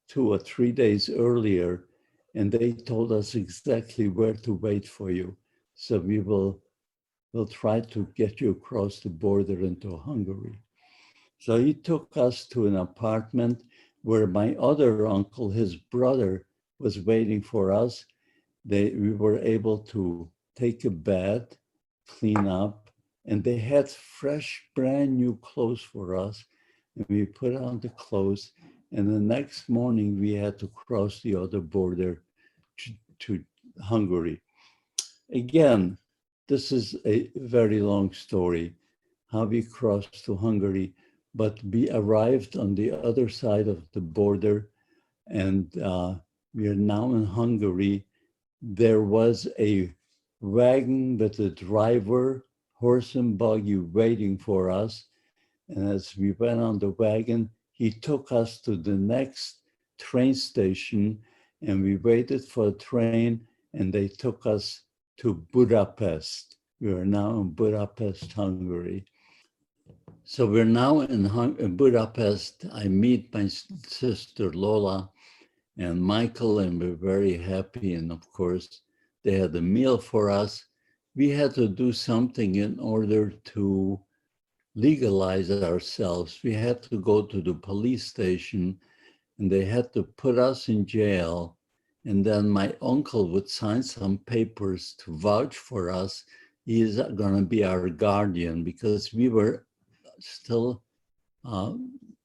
2 or 3 days earlier, and they told us exactly where to wait for you. So we'll try to get you across the border into Hungary." So he took us to an apartment where my other uncle, his brother, was waiting for us. We were able to take a bath, clean up, and they had fresh, brand new clothes for us. And we put on the clothes, and the next morning we had to cross the other border to Hungary. Again, this is a very long story, how we crossed to Hungary, but we arrived on the other side of the border, and we are now in Hungary. There was a wagon with a driver, horse and buggy waiting for us. And as we went on the wagon, he took us to the next train station, and we waited for a train, and they took us to Budapest. We are now in Budapest, Hungary. So we're now in Budapest. I meet my sister Lola and Michael, and we're very happy. And of course, they had a meal for us. We had to do something in order to legalize ourselves. We had to go to the police station, and they had to put us in jail. And then my uncle would sign some papers to vouch for us. He is going to be our guardian, because we were still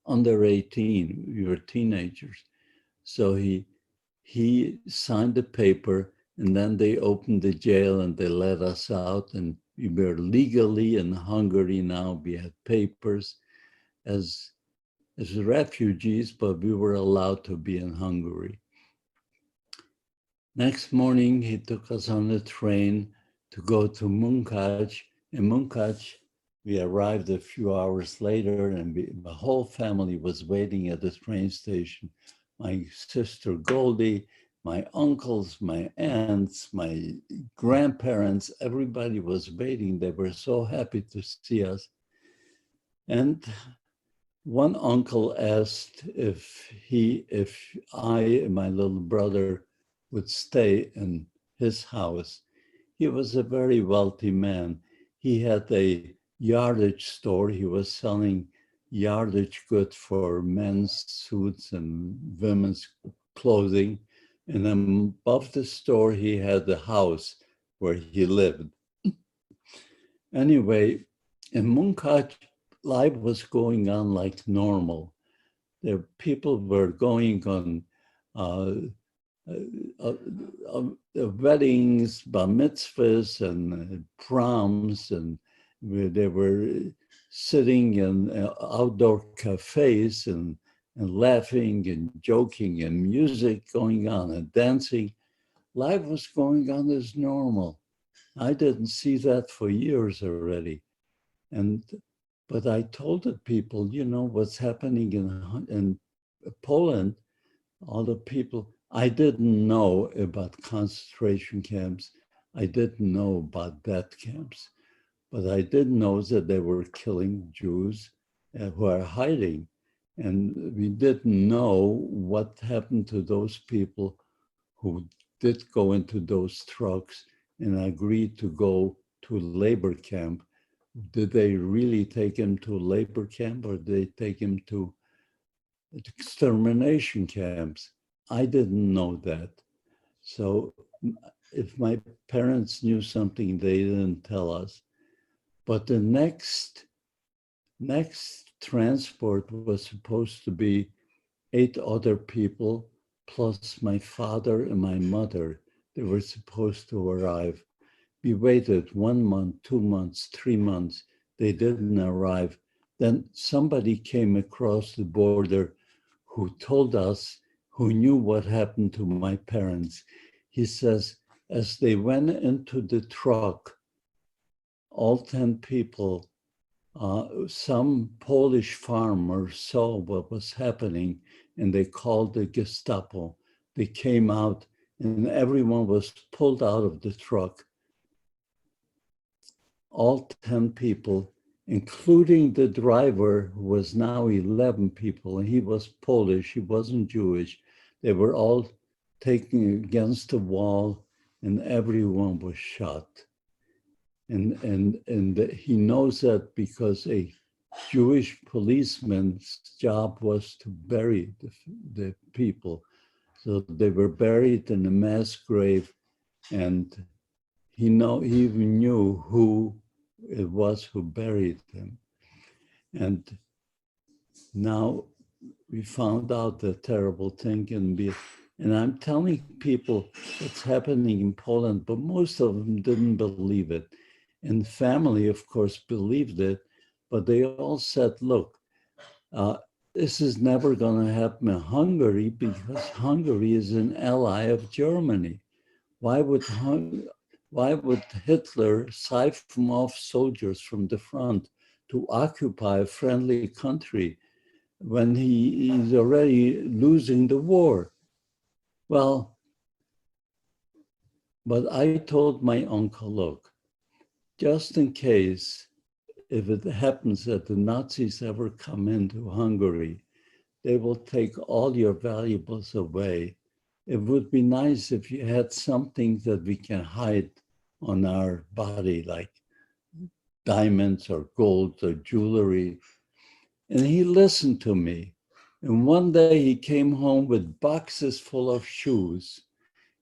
under 18. We were teenagers. So he signed the paper, and then they opened the jail and they let us out, and we were legally in Hungary now. We had papers as refugees, but we were allowed to be in Hungary. Next morning, he took us on a train to go to Munkaj. In Munkaj, we arrived a few hours later, and the whole family was waiting at the train station. My sister Goldie, my uncles, my aunts, my grandparents, everybody was waiting. They were so happy to see us. And one uncle asked if I and my little brother would stay in his house. He was a very wealthy man. He had a yardage store. He was selling yardage goods for men's suits and women's clothing. And above the store, he had the house where he lived. Anyway, in Munkaj, life was going on like normal. There, people were going on uh, uh, weddings, bar mitzvahs, and proms, and they were sitting in outdoor cafes and laughing and joking and music going on and dancing. Life was going on as normal. I didn't see that for years already. And but I told the people, you know, what's happening in Poland, all the people, I didn't know about concentration camps. I didn't know about death camps, but I did know that they were killing Jews who are hiding. And we didn't know what happened to those people who did go into those trucks and agreed to go to labor camp. Did they really take him to labor camp, or did they take him to extermination camps? I didn't know that. So if my parents knew something, they didn't tell us. But the next transport was supposed to be 8 other people, plus my father and my mother. They were supposed to arrive. We waited 1 month, 2 months, 3 months. They didn't arrive. Then somebody came across the border who told us, who knew what happened to my parents. He says, as they went into the truck, all 10 people, some Polish farmers saw what was happening and they called the Gestapo. They came out and everyone was pulled out of the truck. All 10 people, including the driver, who was now 11 people, and he was Polish, he wasn't Jewish. They were all taken against the wall and everyone was shot. And he knows that because a Jewish policeman's job was to bury the people. So they were buried in a mass grave, and he even knew who it was who buried them. And now we found out the terrible thing and I'm telling people what's happening in Poland, but most of them didn't believe it. And family, of course, believed it, but they all said, look, this is never going to happen in Hungary because Hungary is an ally of Germany. Why would Hitler siphon off soldiers from the front to occupy a friendly country when he is already losing the war? Well, but I told my uncle, look, just in case, if it happens that the Nazis ever come into Hungary, they will take all your valuables away. It would be nice if you had something that we can hide on our body, like diamonds or gold or jewelry. And he listened to me. And one day he came home with boxes full of shoes,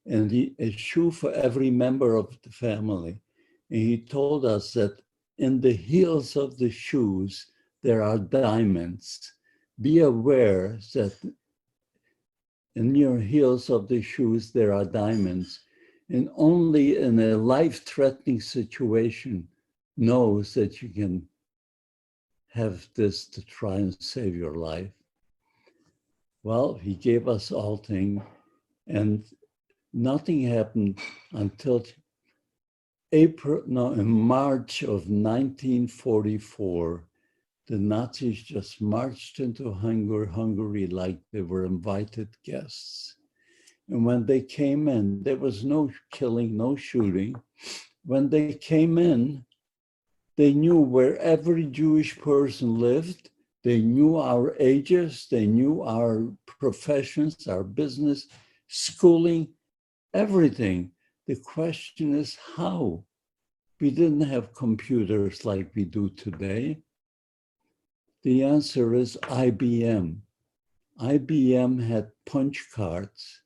and a shoe for every member of the family. And he told us that in the heels of the shoes, there are diamonds. Be aware that in your heels of the shoes, there are diamonds. And only in a life-threatening situation knows that you can have this to try and save your life. Well, he gave us all things, and nothing happened until in March of 1944. The Nazis just marched into Hungary like they were invited guests. And when they came in, there was no killing, no shooting. When they came in, they knew where every Jewish person lived. They knew our ages. They knew our professions, our business, schooling, everything. The question is how? We didn't have computers like we do today. The answer is IBM. IBM had punch cards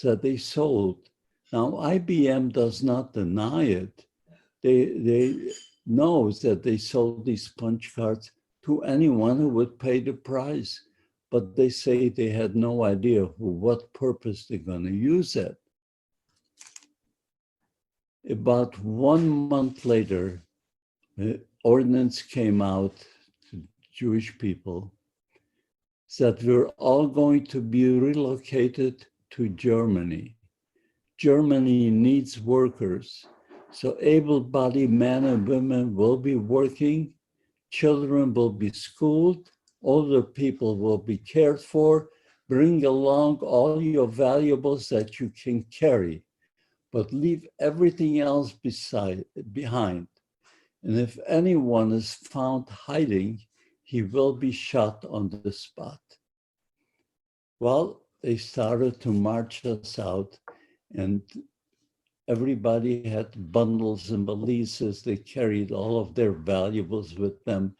that they sold. Now, IBM does not deny it. They knows that they sold these punch cards to anyone who would pay the price. But they say they had no idea for what purpose they're going to use it. About 1 month later, the ordinance came out to Jewish people that we're all going to be relocated to Germany. Germany needs workers. So able-bodied men and women will be working, children will be schooled, older people will be cared for, bring along all your valuables that you can carry, but leave everything else behind. And if anyone is found hiding, he will be shot on the spot. Well, they started to march us out, and everybody had bundles and valises. They carried all of their valuables with them.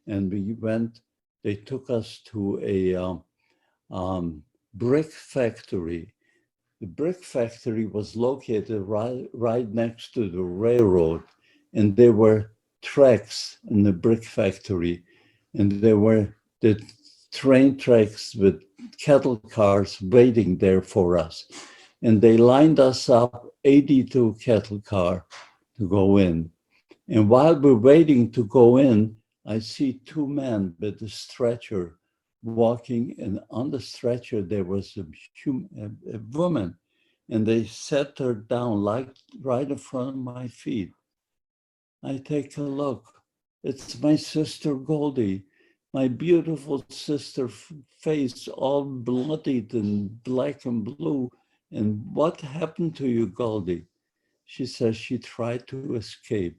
And we went, they took us to a brick factory. The brick factory was located right next to the railroad. And there were tracks in the brick factory. And there were the train tracks with cattle cars waiting there for us. And they lined us up 82 cattle car to go in. And while we're waiting to go in, I see two men with a stretcher walking, and on the stretcher there was a woman, and they set her down like right in front of my feet. I take a look. It's my sister Goldie, my beautiful sister, face all bloodied and black and blue. And what happened to you, Goldie? She says she tried to escape,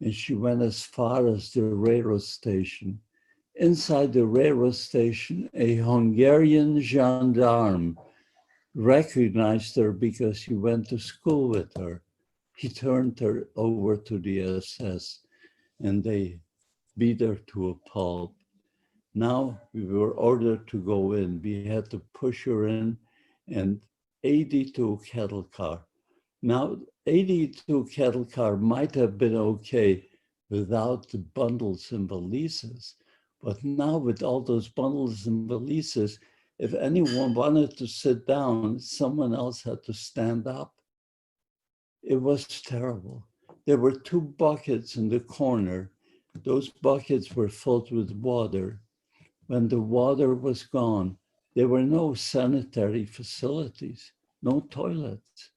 and she went as far as the railroad station. Inside the railroad station, a Hungarian gendarme recognized her because he went to school with her. He turned her over to the SS, and they beat her to a pulp. Now we were ordered to go in. We had to push her in, and 82 cattle car. Now, 82 cattle car might have been okay without the bundles and valises, but now with all those bundles and valises, if anyone wanted to sit down, someone else had to stand up. It was terrible. There were two buckets in the corner. Those buckets were filled with water. When the water was gone, there were no sanitary facilities, no toilets.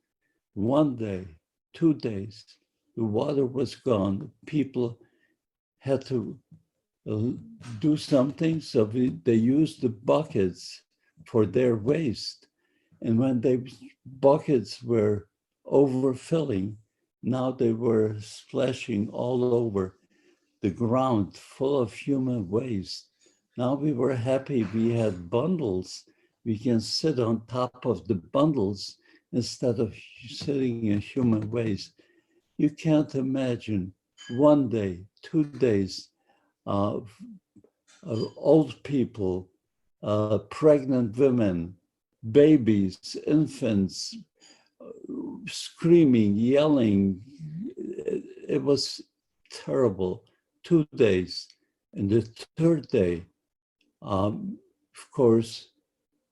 1 day, 2 days, the water was gone. People had to do something, so they used the buckets for their waste. And when the buckets were overfilling, now they were splashing all over the ground full of human waste. Now we were happy we had bundles. We can sit on top of the bundles instead of sitting in human waste. You can't imagine 1 day, 2 days of old people, pregnant women, babies, infants, screaming, yelling. It was terrible. 2 days. And the third day, of course,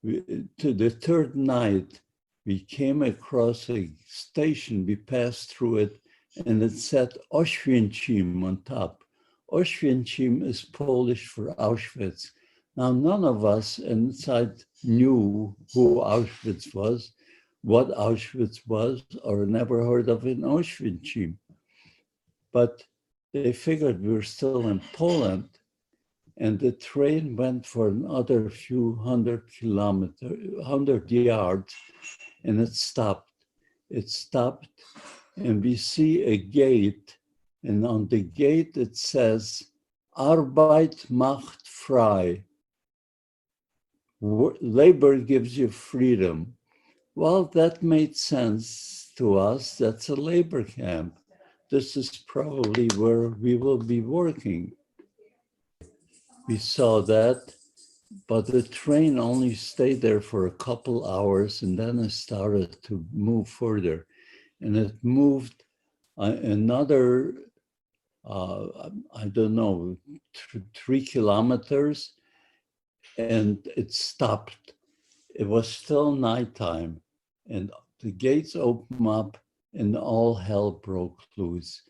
to the third night, we came across a station, we passed through it, and it said Auschwitz on top. Auschwitz is Polish for Auschwitz. Now, none of us inside knew who Auschwitz was, what Auschwitz was, or never heard of an Auschwitz. But they figured we were still in Poland, and the train went for another few hundred yards, and it stopped. It stopped, and we see a gate, and on the gate it says, Arbeit macht frei. Labor gives you freedom. Well, that made sense to us. That's a labor camp. This is probably where we will be working. We saw that, but the train only stayed there for a couple hours, and then it started to move further. And it moved another I don't know, 3 kilometers, and it stopped. It was still nighttime, and the gates open up, and all hell broke loose.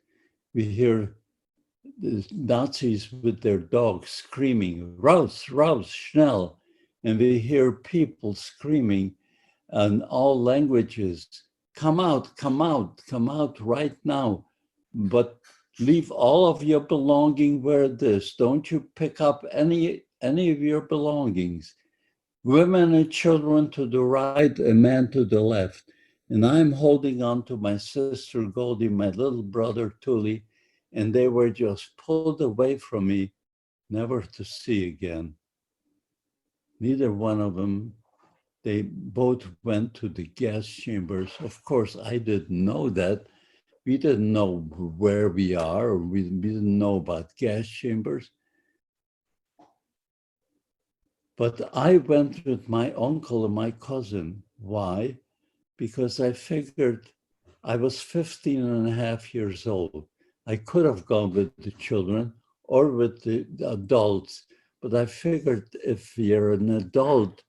We hear the Nazis with their dogs screaming, "Raus, raus, schnell!" And we hear people screaming in all languages, come out right now. But leave all of your belonging where it is. Don't you pick up any of your belongings. Women and children to the right, a man to the left. And I'm holding on to my sister Goldie, my little brother Tully, and they were just pulled away from me, never to see again. Neither one of them, they both went to the gas chambers. Of course, I didn't know that. We didn't know where we are, or we didn't know about gas chambers. But I went with my uncle and my cousin. Why? Because I figured I was 15 and a half years old. I could have gone with the children or with the adults, but I figured if you're an adult,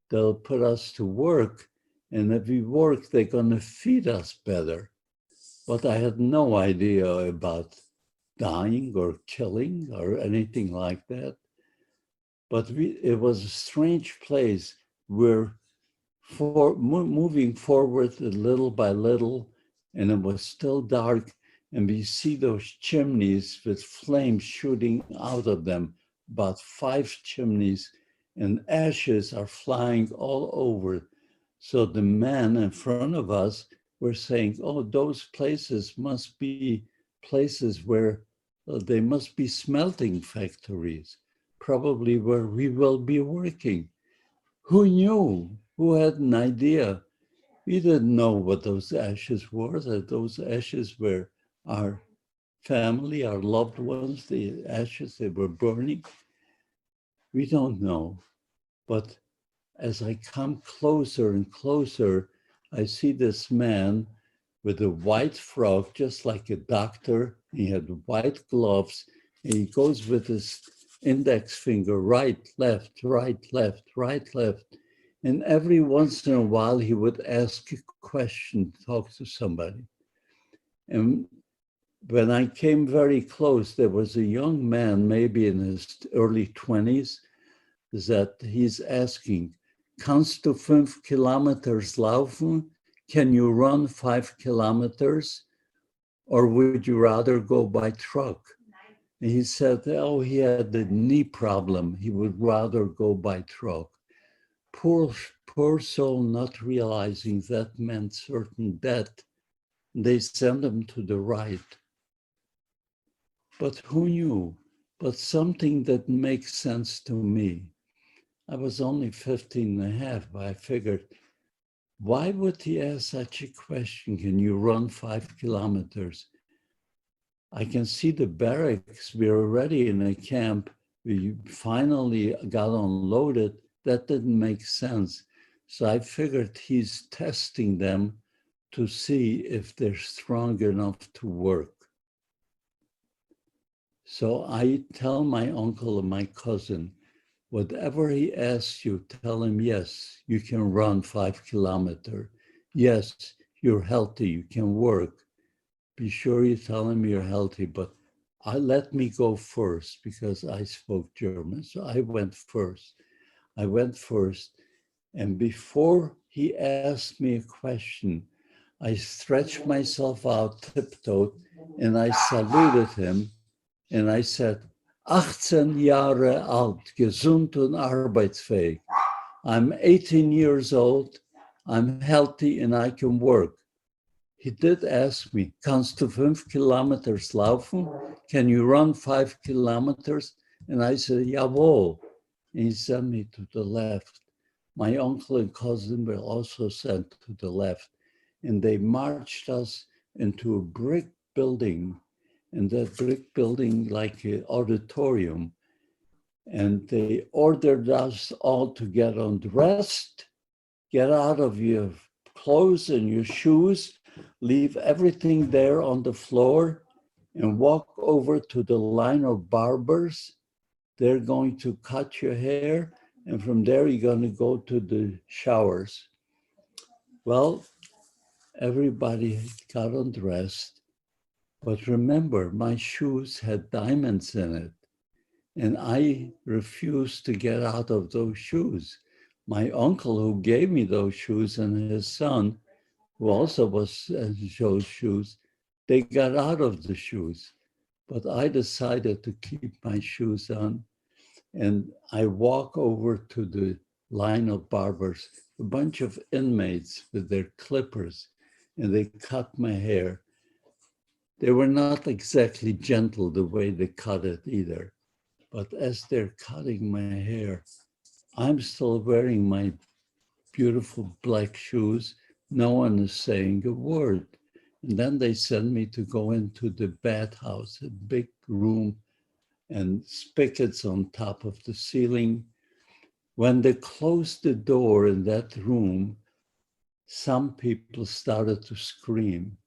they'll put us to work, and if we work, they're going to feed us better. But I had no idea about dying or killing or anything like that. But it was a strange place where moving forward little by little, and it was still dark, and we see those chimneys with flames shooting out of them, about 5 chimneys, and ashes are flying all over. So the men in front of us were saying, oh, those places must be places where they must be smelting factories, probably where we will be working. Who knew? Who had an idea? We didn't know what those ashes were, that those ashes were our family, our loved ones, the ashes they were burning. We don't know. But as I come closer and closer, I see this man with a white frock, just like a doctor. He had white gloves, and he goes with his index finger, right, left, right, left, right, left. And every once in a while, he would ask a question, talk to somebody. And when I came very close, there was a young man, maybe in his early 20s, that he's asking, kannst du 5 kilometers laufen? Can you run 5 kilometers? Or would you rather go by truck? And he said, oh, he had a knee problem. He would rather go by truck. Poor soul, not realizing that meant certain death. They sent him to the right. But who knew? But something that makes sense to me. I was only 15 and a half, but I figured, why would he ask such a question? Can you run 5 kilometers? I can see the barracks. We're already in a camp. We finally got unloaded. That didn't make sense. So I figured he's testing them to see if they're strong enough to work. So I tell my uncle and my cousin, whatever he asks you, tell him, yes, you can run 5 kilometers. Yes, you're healthy, you can work. Be sure you tell him you're healthy, but let me go first because I spoke German. So I went first. And before he asked me a question, I stretched myself out, tiptoed, and I saluted him. And I said, 18 Jahre alt, gesund und arbeitsfähig. I'm 18 years old, I'm healthy, and I can work. He did ask me, kannst du 5 kilometers laufen? Can you run 5 kilometers? And I said, jawohl. And he sent me to the left. My uncle and cousin were also sent to the left. And they marched us into a brick building, and that brick building like an auditorium. And they ordered us all to get undressed, get out of your clothes and your shoes, leave everything there on the floor, and walk over to the line of barbers. They're going to cut your hair, and from there you're going to go to the showers. Well, everybody got undressed, but remember, my shoes had diamonds in it, and I refused to get out of those shoes. My uncle who gave me those shoes and his son, who also was in those shoes, they got out of the shoes. But I decided to keep my shoes on, and I walk over to the line of barbers, a bunch of inmates with their clippers, and they cut my hair. They were not exactly gentle the way they cut it either, but as they're cutting my hair, I'm still wearing my beautiful black shoes. No one is saying a word. And then they send me to go into the bathhouse, a big room and spigots on top of the ceiling. When they closed the door in that room, some people started to scream.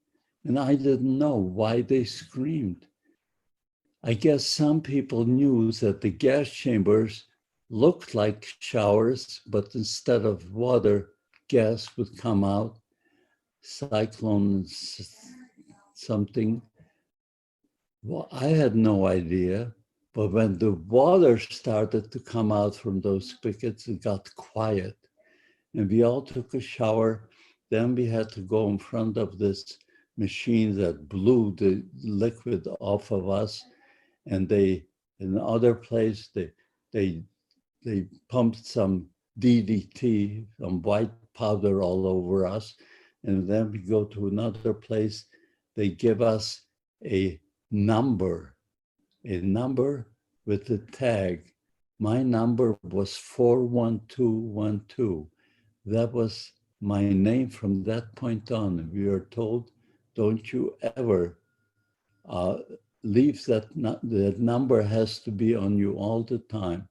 And I didn't know why they screamed. I guess some people knew that the gas chambers looked like showers, but instead of water, gas would come out, cyclone something. Well, I had no idea, but when the water started to come out from those spigots, it got quiet. And we all took a shower. Then we had to go in front of this machine that blew the liquid off of us. And they, in the other place, they pumped some DDT, some white powder all over us. And then we go to another place, they give us a number with a tag. My number was 41212. That was my name from that point on. We were told, don't you ever leave that number has to be on you all the time.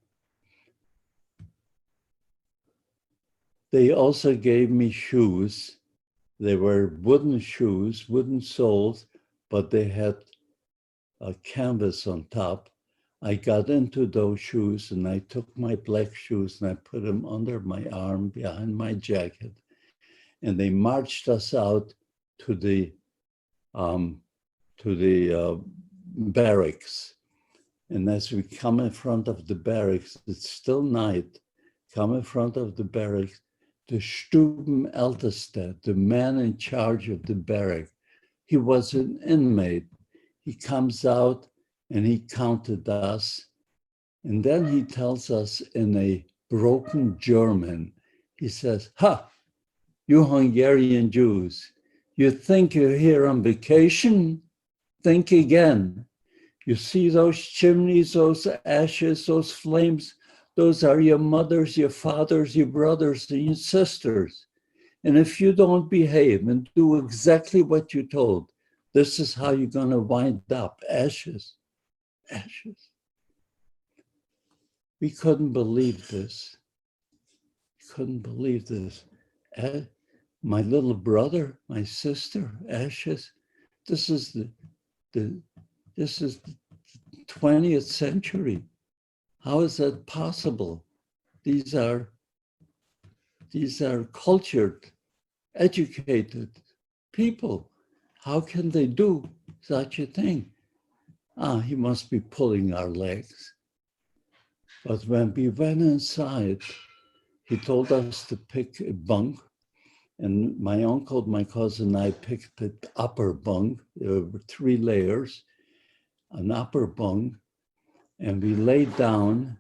They also gave me shoes. They were wooden shoes, wooden soles, but they had a canvas on top. I got into those shoes and I took my black shoes and I put them under my arm behind my jacket. And they marched us out to the barracks. And as we come in front of the barracks, it's still night, come in front of the barracks, the Stubenälteste, the man in charge of the barrack, he was an inmate. He comes out and he counted us. And then he tells us in a broken German, he says, "Ha, you Hungarian Jews, you think you're here on vacation? Think again. You see those chimneys, those ashes, those flames, those are your mothers, your fathers, your brothers, and your sisters. And if you don't behave and do exactly what you're told, this is how you're going to wind up, ashes, ashes." We couldn't believe this. Couldn't believe this. My little brother, my sister, ashes. This is the 20th century. How is that possible? These are cultured, educated people. How can they do such a thing? He must be pulling our legs. But when we went inside, he told us to pick a bunk. And my uncle, my cousin, and I picked the upper bunk. There were 3 layers, an upper bunk. And we laid down.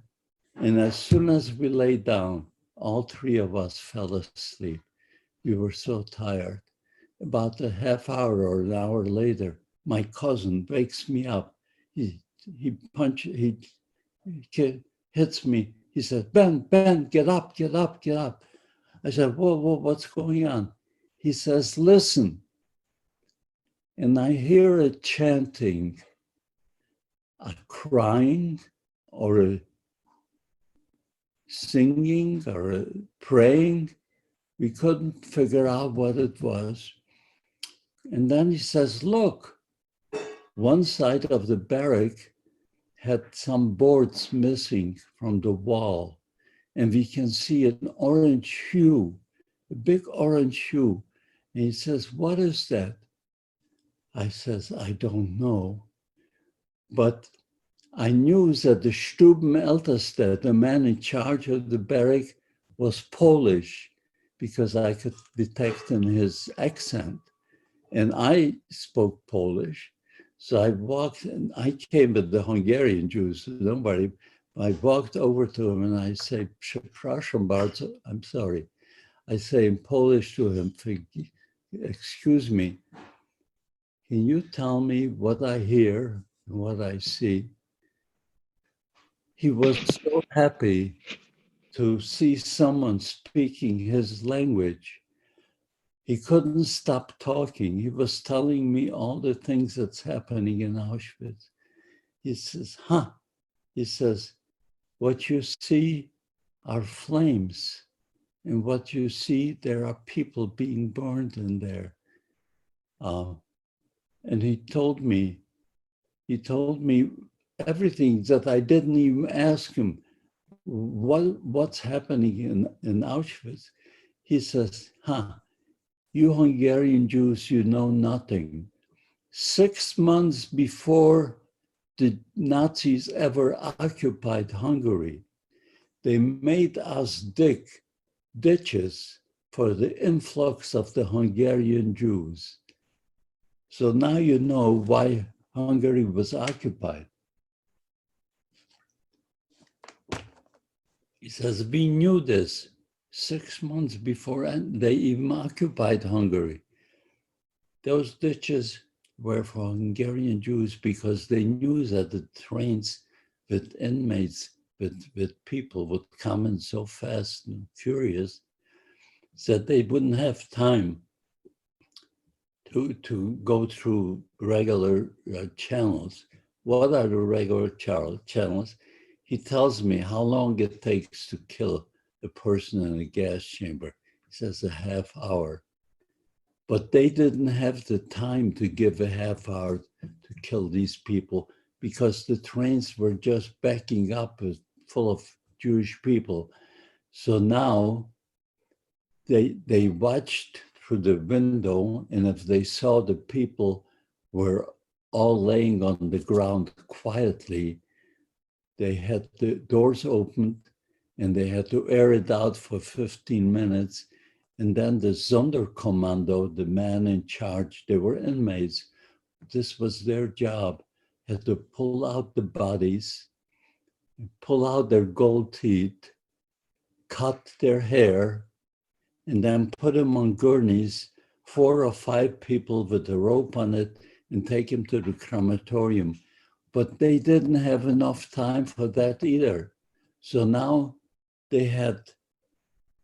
And as soon as we lay down, all 3 of us fell asleep. We were so tired. About a half hour or an hour later, my cousin wakes me up. He hits me. He said, Ben, get up, get up, get up. I said, whoa, what's going on? He says, listen. And I hear a chanting, a crying, or a singing, or a praying. We couldn't figure out what it was. And then he says, look, One side of the barrack had some boards missing from the wall, and we can see an orange hue, a big orange hue. And he says, "What is that?" I says, "I don't know." But I knew that the Stubenälteste, the man in charge of the barrack, was Polish because I could detect in his accent. And I spoke Polish. So I walked, and I came with the Hungarian Jews, so don't worry. I walked over to him and I say, "Przepraszam bardzo," I'm sorry. I say in Polish to him, "Excuse me, can you tell me what I hear and what I see?" He was so happy to see someone speaking his language. He couldn't stop talking. He was telling me all the things that's happening in Auschwitz. He says, he says, "What you see are flames. And what you see, there are people being burned in there." And he told me everything that I didn't even ask him. What's happening in Auschwitz? He says, "You Hungarian Jews, you know nothing. 6 months before the Nazis ever occupied Hungary, they made us dig ditches for the influx of the Hungarian Jews. So now you know why Hungary was occupied." He says, "We knew this 6 months before they even occupied Hungary. Those ditches were for Hungarian Jews because they knew that the trains with inmates, with people would come in so fast and furious that they wouldn't have time to go through regular channels." What are the regular channels? He tells me how long it takes to kill a person in a gas chamber. He says a half hour. But they didn't have the time to give a half hour to kill these people because the trains were just backing up full of Jewish people. So now they watched through the window, and if they saw the people were all laying on the ground quietly, they had the doors opened and they had to air it out for 15 minutes. And then the Sonderkommando, the man in charge, they were inmates. This was their job, had to pull out the bodies, pull out their gold teeth, cut their hair, and then put them on gurneys, 4 or 5 people with a rope on it, and take them to the crematorium. But they didn't have enough time for that either. So now they had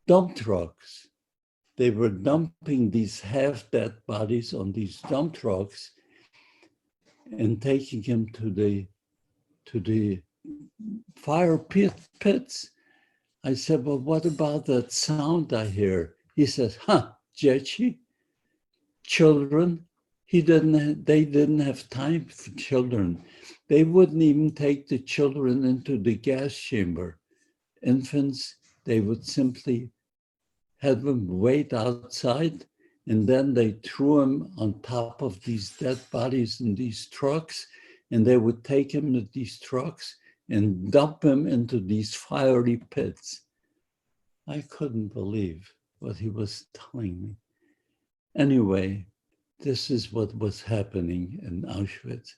dump trucks. They were dumping these half-dead bodies on these dump trucks and taking them to the fire pits. I said, "Well, what about that sound I hear?" He says, "Dzieci, children." They didn't have time for children. They wouldn't even take the children into the gas chamber. Infants, they would simply have them wait outside, and then they threw them on top of these dead bodies in these trucks, and they would take them to these trucks and dump them into these fiery pits. I couldn't believe what he was telling me. Anyway, this is what was happening in Auschwitz.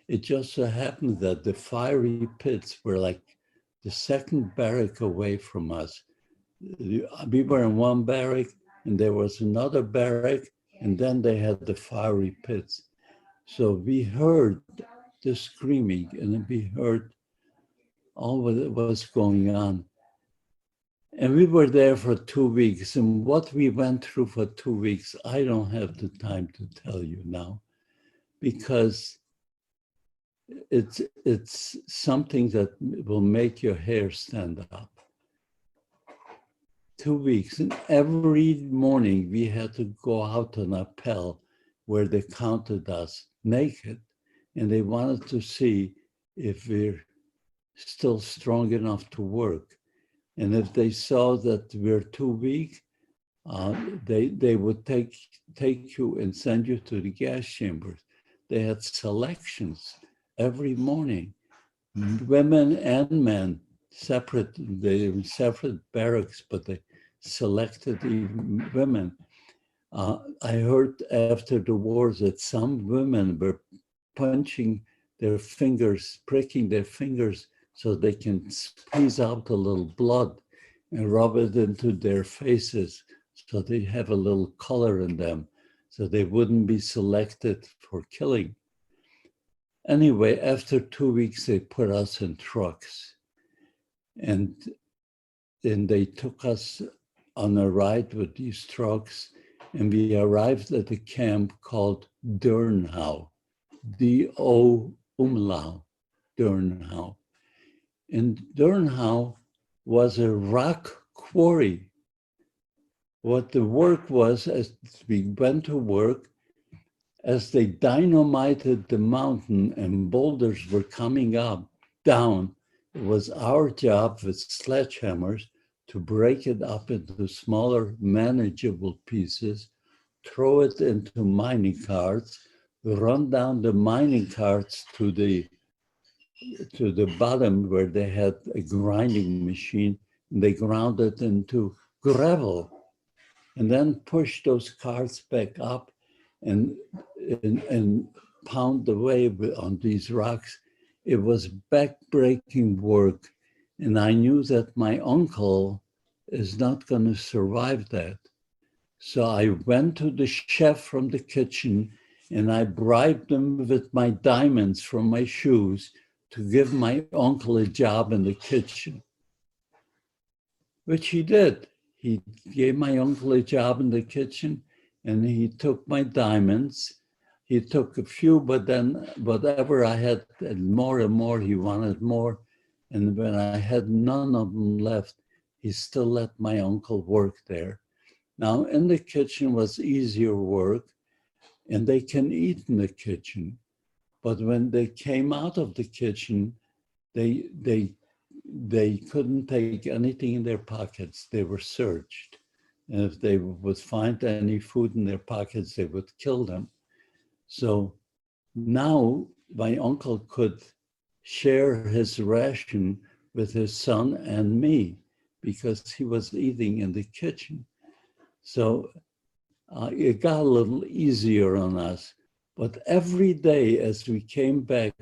It just so happened that the fiery pits were like the second barrack away from us. We were in one barrack, and there was another barrack, and then they had the fiery pits. So we heard the screaming, and we heard all what was going on. And we were there for 2 weeks, and what we went through for 2 weeks, I don't have the time to tell you now, because it's something that will make your hair stand up. 2 weeks, and every morning we had to go out on a appel where they counted us naked, and they wanted to see if we're still strong enough to work. And if they saw that we're too weak, they would take you and send you to the gas chambers. They had selections every morning, women and men, separate. They were separate barracks, but they selected even women. I heard after the wars that some women were punching their fingers, pricking their fingers so they can squeeze out a little blood and rub it into their faces so they have a little color in them so they wouldn't be selected for killing. Anyway, after 2 weeks, they put us in trucks and then they took us on a ride with these trucks, and we arrived at a camp called Durnhau, D-O umlaut, Durnhau. And Durnhau was a rock quarry. What the work was, as we went to work, as they dynamited the mountain and boulders were coming up, down, it was our job with sledgehammers to break it up into smaller, manageable pieces, throw it into mining carts, run down the mining carts to the bottom where they had a grinding machine, and they ground it into gravel, and then push those carts back up and pound away on these rocks. It was back-breaking work, and I knew that my uncle is not going to survive that. So I went to the chef from the kitchen and I bribed him with my diamonds from my shoes to give my uncle a job in the kitchen, which he did. He gave my uncle a job in the kitchen and he took my diamonds. He took a few, but then whatever I had, more and more, he wanted more. And when I had none of them left, he still let my uncle work there. Now, in the kitchen was easier work, and they can eat in the kitchen. But when they came out of the kitchen, they couldn't take anything in their pockets. They were searched. And if they would find any food in their pockets, they would kill them. So now my uncle could share his ration with his son and me because he was eating in the kitchen. So it got a little easier on us. But every day as we came back,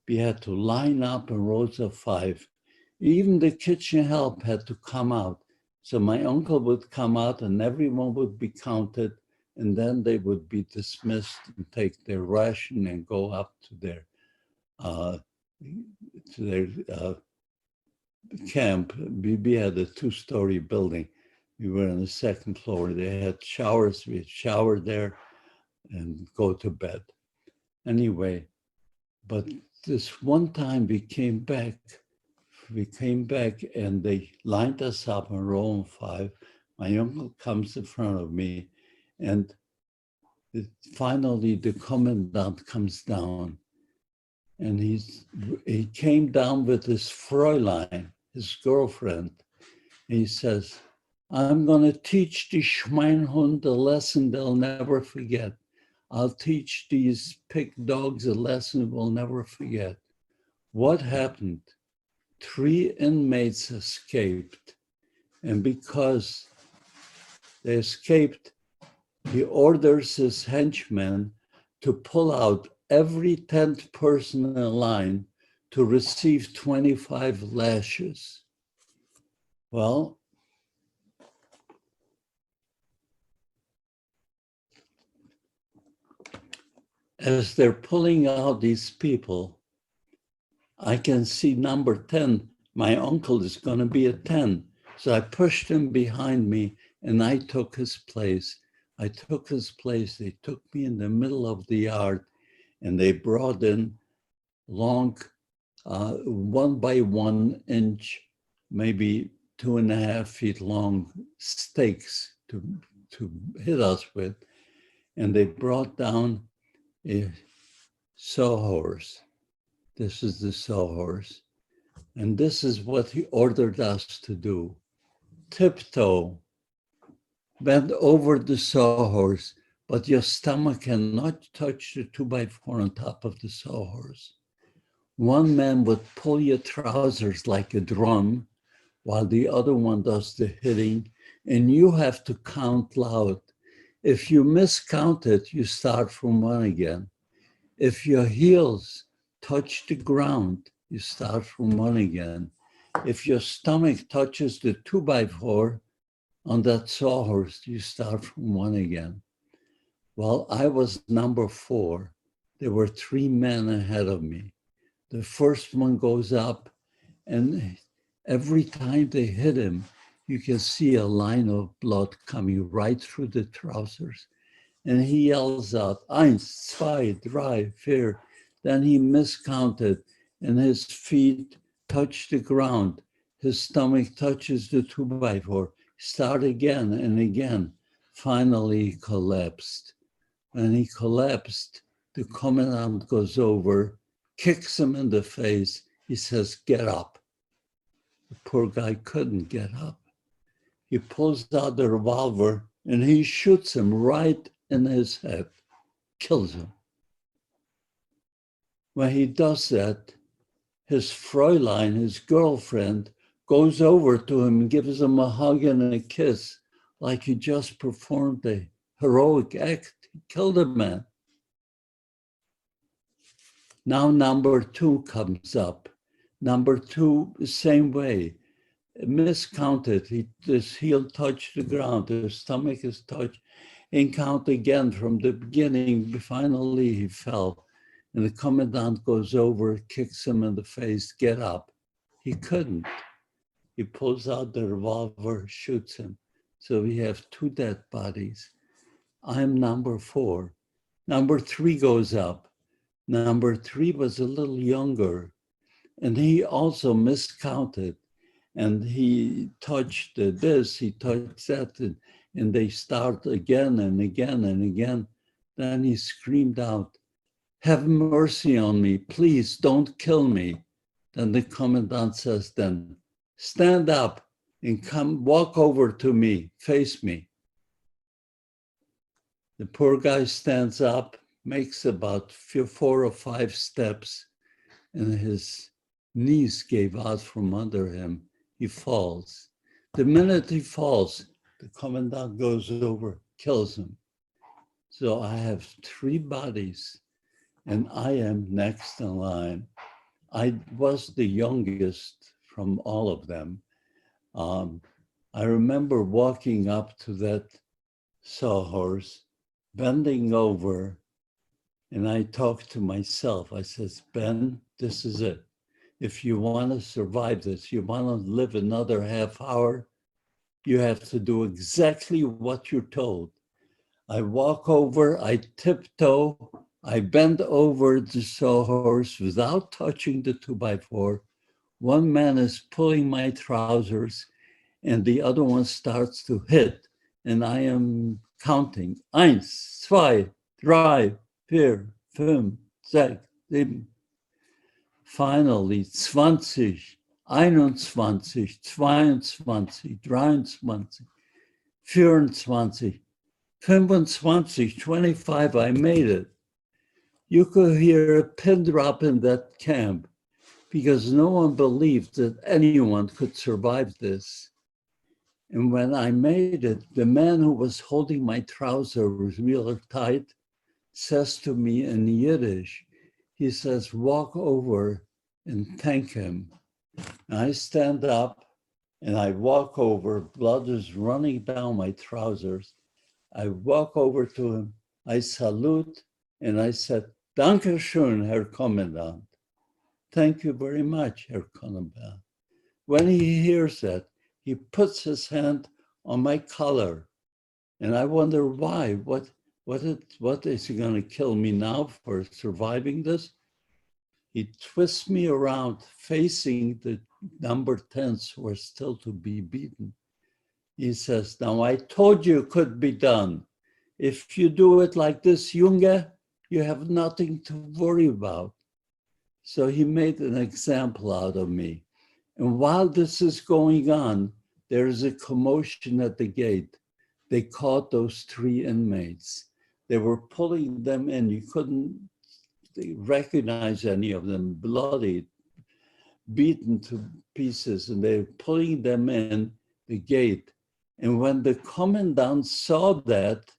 we had to line up in rows of 5. Even the kitchen help had to come out. So my uncle would come out and everyone would be counted, and then they would be dismissed and take their ration and go up to their camp. We had a 2-story building. We were on the 2nd floor. They had showers. We'd shower there and go to bed. Anyway, but this one time we came back and they lined us up in row 5. My uncle comes in front of me, and finally the commandant comes down, and he came down with his Fräulein, his girlfriend. He says, "I'm going to teach the Schweinhund a lesson they'll never forget. I'll teach these pig dogs a lesson we'll never forget." What happened? 3 inmates escaped. And because they escaped, he orders his henchmen to pull out every 10th person in line to receive 25 lashes. Well, as they're pulling out these people, I can see number 10. My uncle is going to be a 10. So I pushed him behind me and I took his place. They took me in the middle of the yard and they brought in long, 1 by 1 inch, maybe 2.5 feet long stakes to hit us with. And they brought down a sawhorse. This is the sawhorse. And this is what he ordered us to do. Tiptoe, bend over the sawhorse, but your stomach cannot touch the 2x4 on top of the sawhorse. One man would pull your trousers like a drum, while the other one does the hitting, and you have to count loud. If you miscount it, you start from one again. If your heels touch the ground, you start from one again. If your stomach touches the 2x4 on that sawhorse, you start from one again. Well, I was number 4. There were 3 men ahead of me. The first one goes up, and every time they hit him, you can see a line of blood coming right through the trousers. And he yells out, 1, 2, 3, 4. Then he miscounted, and his feet touch the ground. His stomach touches the 2x4. Start again and again. Finally, he collapsed. When he collapsed, the commandant goes over, kicks him in the face. He says, get up. The poor guy couldn't get up. He pulls out the revolver and he shoots him right in his head, kills him. When he does that, his Fräulein, his girlfriend, goes over to him and gives him a hug and a kiss, like he just performed a heroic act. He killed a man. Now number 2 comes up. Number 2, the same way. Miscounted, his heel touched the ground, his stomach is touched, and count again from the beginning. Finally, he fell. And the commandant goes over, kicks him in the face, get up. He couldn't. He pulls out the revolver, shoots him. So we have 2 dead bodies. I'm number 4. Number 3 goes up. Number 3 was a little younger, and he also miscounted. And he touched this, he touched that, and they start again and again and again. Then he screamed out, have mercy on me, please don't kill me. Then the commandant says, then stand up and come walk over to me, face me. The poor guy stands up, makes about 4 or 5 steps, and his knees gave out from under him. He falls. The minute he falls, the commandant goes over, kills him. So I have 3 bodies, and I am next in line. I was the youngest from all of them. I remember walking up to that sawhorse, bending over, and I talked to myself. I says, Ben, this is it. If you want to survive this, you want to live another half hour, you have to do exactly what you're told. I walk over, I tiptoe, I bend over the sawhorse without touching the 2x4. One man is pulling my trousers and the other one starts to hit. And I am counting. 1, 2, 3, 4, 5, 6, 7. Finally, 20, 21, 22, 23, 24, 25, 25, I made it. You could hear a pin drop in that camp because no one believed that anyone could survive this. And when I made it, the man who was holding my trousers real tight says to me in Yiddish, he says, walk over and thank him. And I stand up and I walk over, blood is running down my trousers. I walk over to him, I salute, and I said, Danke schön, Herr Kommandant. Thank you very much, Herr Kommandant. When he hears that, he puts his hand on my collar. And I wonder why, what is he gonna kill me now for surviving this? He twists me around facing the number 10s who are still to be beaten. He says, now I told you it could be done. If you do it like this, Junge, You have nothing to worry about. So he made an example out of me. And while this is going on, there is a commotion at the gate. They caught those 3 inmates. They were pulling them in. You couldn't recognize any of them, bloodied, beaten to pieces, and they're pulling them in the gate. And when the commandant saw that,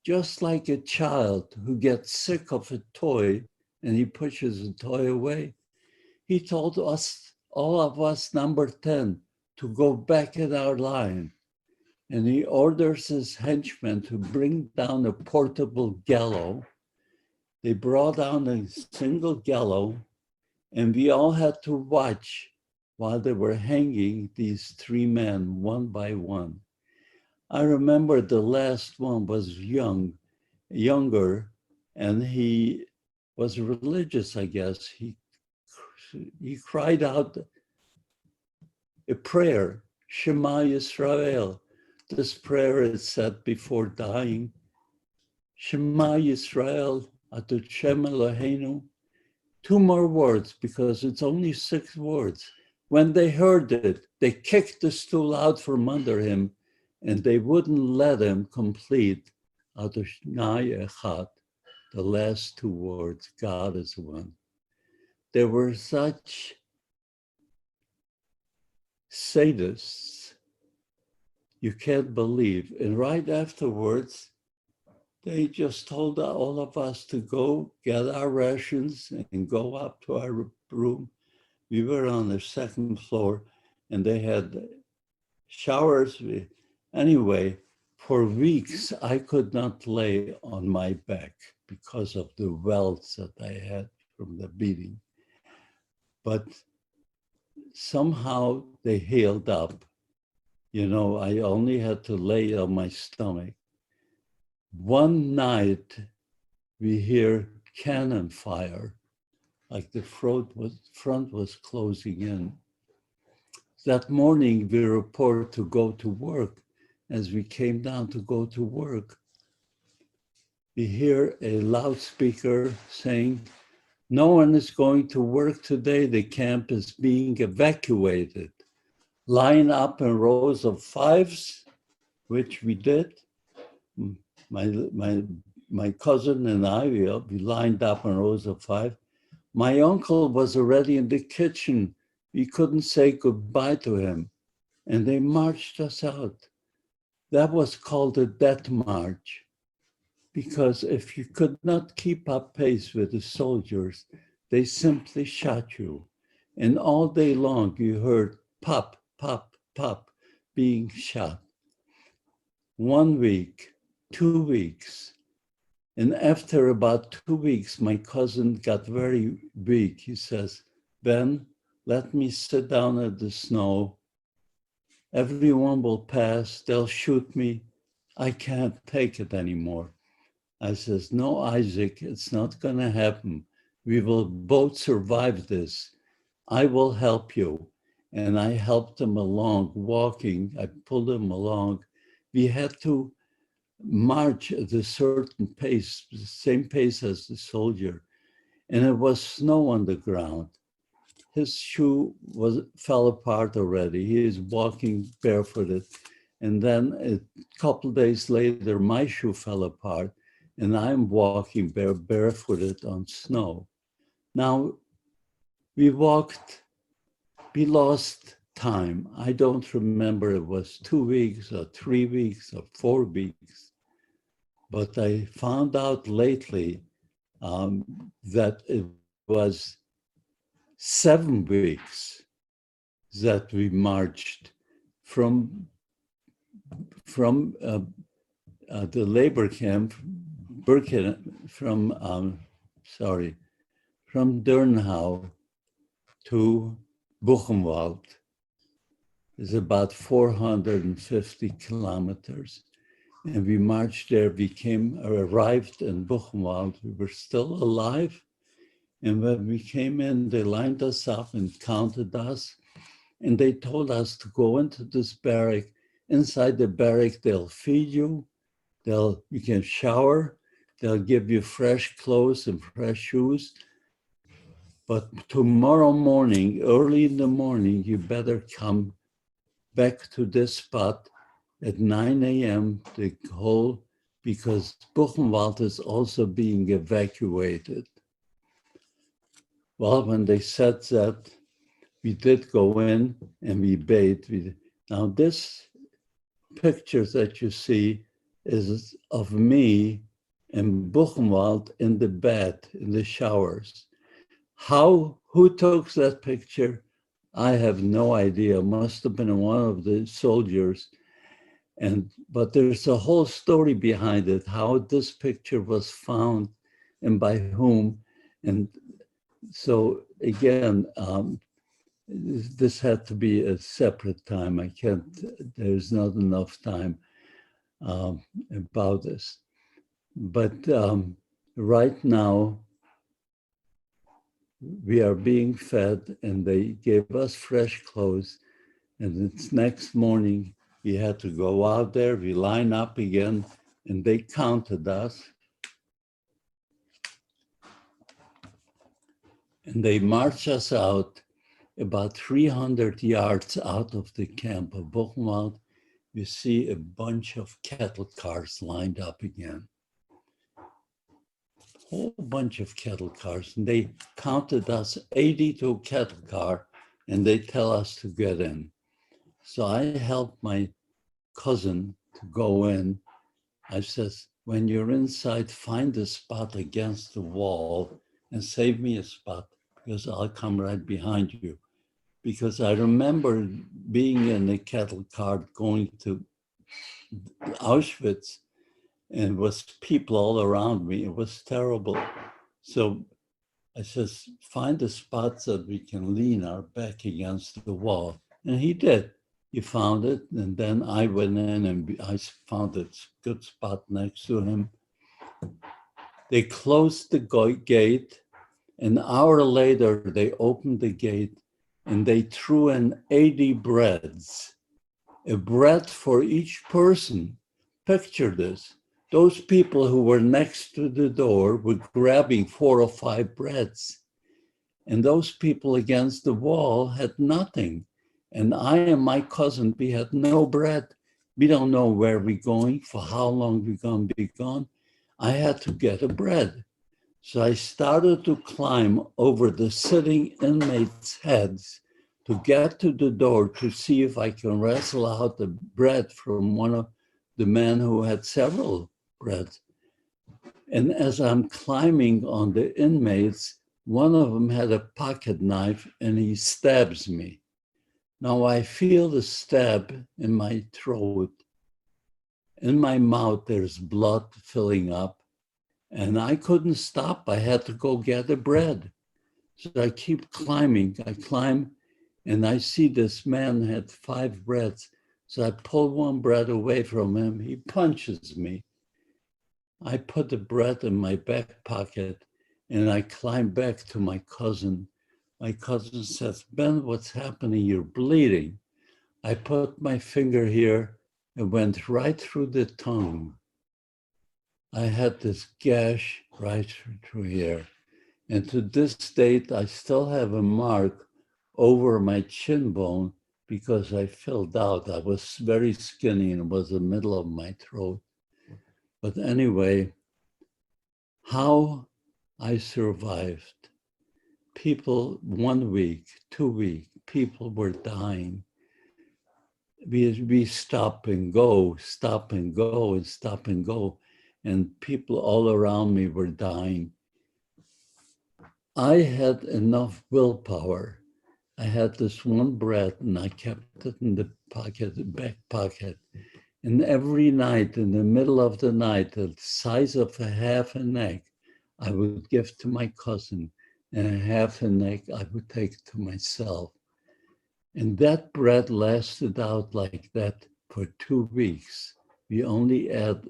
just like a child who gets sick of a toy and he pushes the toy away, he told us, all of us, number 10, to go back in our line. And he orders his henchmen to bring down a portable gallows. They brought down a single gallows, and we all had to watch while they were hanging these 3 men one by one. I remember the last one was younger, and he was religious, I guess. He cried out a prayer, Shema Yisrael. This prayer is said before dying. Shema Yisrael, Adonai Eloheinu. 2 more words, because it's only 6 words. When they heard it, they kicked the stool out from under him, and they wouldn't let him complete Adonai Echad, the last 2 words, God is one. There were such sadists, you can't believe. And right afterwards, they just told all of us to go get our rations and go up to our room. We were on the 2nd floor, and they had showers. Anyway, for weeks, I could not lay on my back because of the welts that I had from the beating. But somehow they healed up. You know, I only had to lay on my stomach. One night, we hear cannon fire, like the front was closing in. That morning, we report to go to work. As we came down to go to work, we hear a loudspeaker saying, "No one is going to work today. The camp is being evacuated. Line up in rows of 5s," which we did. My cousin and I, we lined up in rows of 5. My uncle was already in the kitchen. We couldn't say goodbye to him, and they marched us out. That was called a death march, because if you could not keep up pace with the soldiers, they simply shot you. And all day long, you heard pop, pop, pop being shot. 1 week, 2 weeks. And after about 2 weeks, my cousin got very weak. He says, "Ben, let me sit down at the snow. Everyone will pass, they'll shoot me. I can't take it anymore." I says, "No, Isaac, it's not gonna happen. We will both survive this. I will help you." And I helped him along, walking. I pulled him along. We had to march at a certain pace, the same pace as the soldier. And it was snow on the ground. His shoe fell apart already. He is walking barefooted. And then a couple days later, my shoe fell apart, and I'm walking barefooted on snow. Now, we lost time. I don't remember it was 2 weeks or 3 weeks or 4 weeks. But I found out lately that it was 7 weeks that we marched from the labor camp, from Durnhau to Buchenwald. It's about 450 kilometers. And we marched there, arrived in Buchenwald. We were still alive. And when we came in, they lined us up and counted us. And they told us to go into this barrack. Inside the barrack, they'll feed you. You can shower. They'll give you fresh clothes and fresh shoes. But tomorrow morning, early in the morning, you better come back to this spot at 9 a.m. Because Buchenwald is also being evacuated. Well, when they said that, we did go in and we bathed. Now this picture that you see is of me in Buchenwald in the bed, in the showers. Who took that picture? I have no idea. Must have been one of the soldiers. But there's a whole story behind it, how this picture was found and by whom. And so again, this had to be a separate time. There's not enough time about this. But right now, we are being fed and they gave us fresh clothes. And it's next morning, we had to go out there, we line up again, and they counted us. And they marched us out about 300 yards out of the camp of Buchenwald. You see a bunch of cattle cars lined up again. A whole bunch of cattle cars. And they counted us 80 to a cattle car, and they tell us to get in. So I helped my cousin to go in. I says, when you're inside, find a spot against the wall and save me a spot because I'll come right behind you. Because I remember being in a cattle cart going to Auschwitz and it was people all around me. It was terrible. So I says, find a spot so that we can lean our back against the wall. And he did. He found it. And then I went in and I found a good spot next to him. They closed the gate. An hour later, they opened the gate and they threw in 80 breads, a bread for each person. Picture this. Those people who were next to the door were grabbing 4 or 5 breads. And those people against the wall had nothing. And I and my cousin, we had no bread. We don't know where we're going, for how long we're going to be gone. I had to get a bread. So I started to climb over the sitting inmates' heads to get to the door to see if I can wrestle out the bread from one of the men who had several breads. And as I'm climbing on the inmates, one of them had a pocket knife and he stabs me. Now I feel the stab in my throat. In my mouth, there's blood filling up. And I couldn't stop. I had to go get the bread. So I keep climbing. I climb and I see this man had 5 breads. So I pull one bread away from him. He punches me. I put the bread in my back pocket and I climb back to my cousin. My cousin says, Ben, what's happening? You're bleeding. I put my finger here and went right through the tongue. I had this gash right through here. And to this date, I still have a mark over my chin bone because I filled out. I was very skinny and it was the middle of my throat. But anyway, how I survived. People, 1 week, 2 weeks, people were dying. We stop and go, stop and go, and stop and go. And people all around me were dying. I had enough willpower. I had this one bread and I kept it in the pocket, the back pocket. And every night, in the middle of the night, the size of a half an egg, I would give to my cousin, and a half an egg I would take to myself. And that bread lasted out like that for 2 weeks. We only had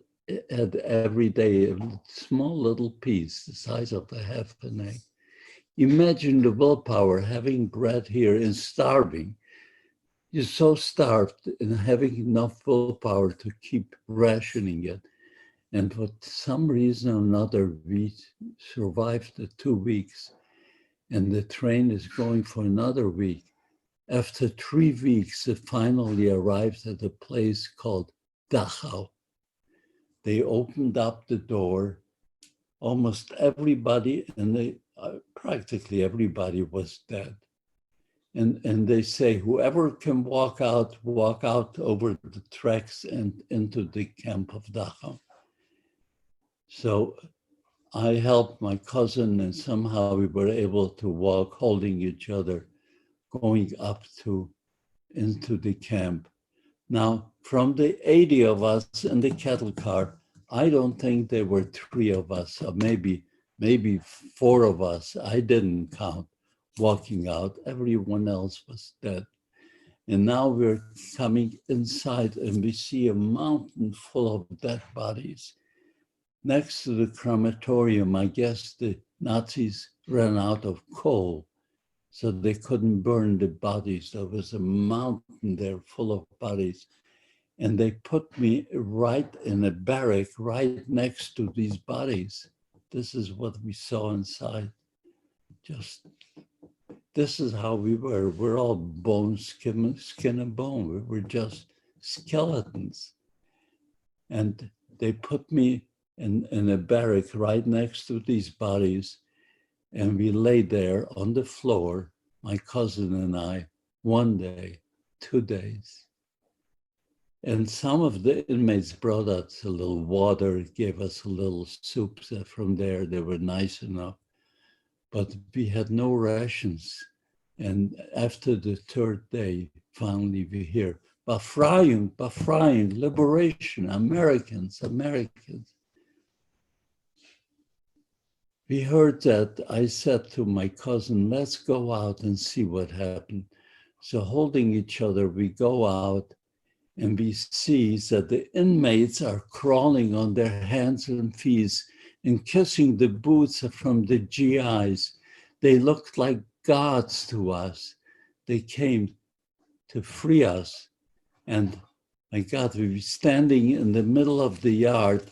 every day a small little piece, the size of a half an egg. Imagine the willpower, having bread here and starving. You're so starved and having enough willpower to keep rationing it. And for some reason or another, we survived the 2 weeks, and the train is going for another week. After 3 weeks, it finally arrived at a place called Dachau. They opened up the door. Almost everybody, and practically everybody was dead. And they say, whoever can walk out over the tracks and into the camp of Dachau. So I helped my cousin, and somehow we were able to walk, holding each other, going up into the camp. Now, from the 80 of us in the cattle car, I don't think there were 3 of us, or maybe 4 of us. I didn't count walking out. Everyone else was dead. And now we're coming inside and we see a mountain full of dead bodies. Next to the crematorium, I guess the Nazis ran out of coal, so they couldn't burn the bodies. There was a mountain there full of bodies. And they put me right in a barrack right next to these bodies. This is what we saw inside. This is how we were. We're all bone, skin and bone. We were just skeletons. And they put me in a barrack right next to these bodies. And we lay there on the floor, my cousin and I, 1 day, 2 days. And some of the inmates brought us a little water, gave us a little soup. From there, they were nice enough. But we had no rations. And after the 3rd day, finally we hear, Befreiung, Befreiung, liberation, Americans, Americans. We heard that. I said to my cousin, let's go out and see what happened. So holding each other, we go out, and we see that the inmates are crawling on their hands and feet and kissing the boots from the GIs. They looked like gods to us. They came to free us. And my God, we were standing in the middle of the yard,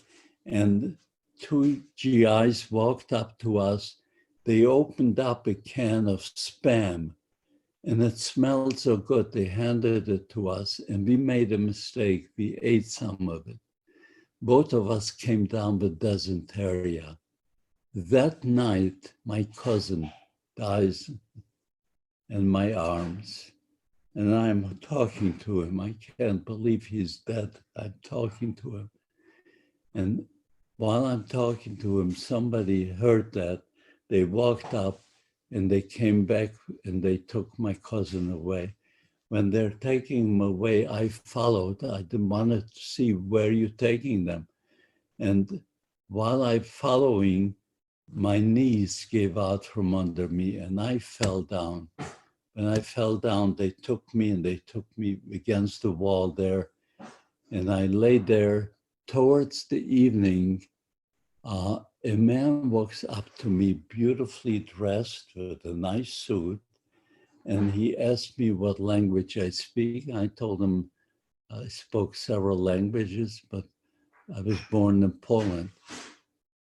and 2 GIs walked up to us. They opened up a can of Spam, and it smelled so good. They handed it to us, and we made a mistake. We ate some of it. Both of us came down with dysentery. That night, my cousin dies in my arms, and I'm talking to him. I can't believe he's dead. I'm talking to him. And while I'm talking to him, somebody heard that. They walked up, and they came back and they took my cousin away. When they're taking him away, I followed. I didn't want to see where you're taking them. And while I'm following, my knees gave out from under me and I fell down. When I fell down, they took me against the wall there. And I lay there. Towards the evening, a man walks up to me, beautifully dressed with a nice suit, and he asked me what language I speak. I told him I spoke several languages, but I was born in Poland.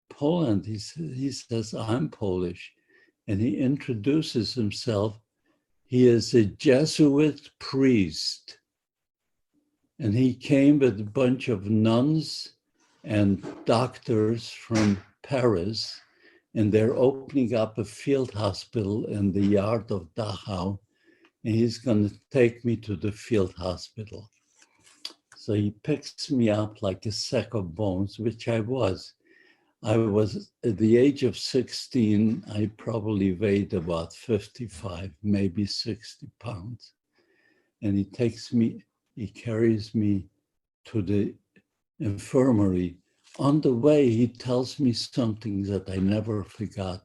Poland, he says, I'm Polish, and he introduces himself. He is a Jesuit priest, and he came with a bunch of nuns and doctors from Paris, and they're opening up a field hospital in the yard of Dachau, and he's going to take me to the field hospital. So he picks me up like a sack of bones, which I was. I was at the age of 16, I probably weighed about 55, maybe 60 pounds. And he carries me to the infirmary. On the way, he tells me something that I never forgot.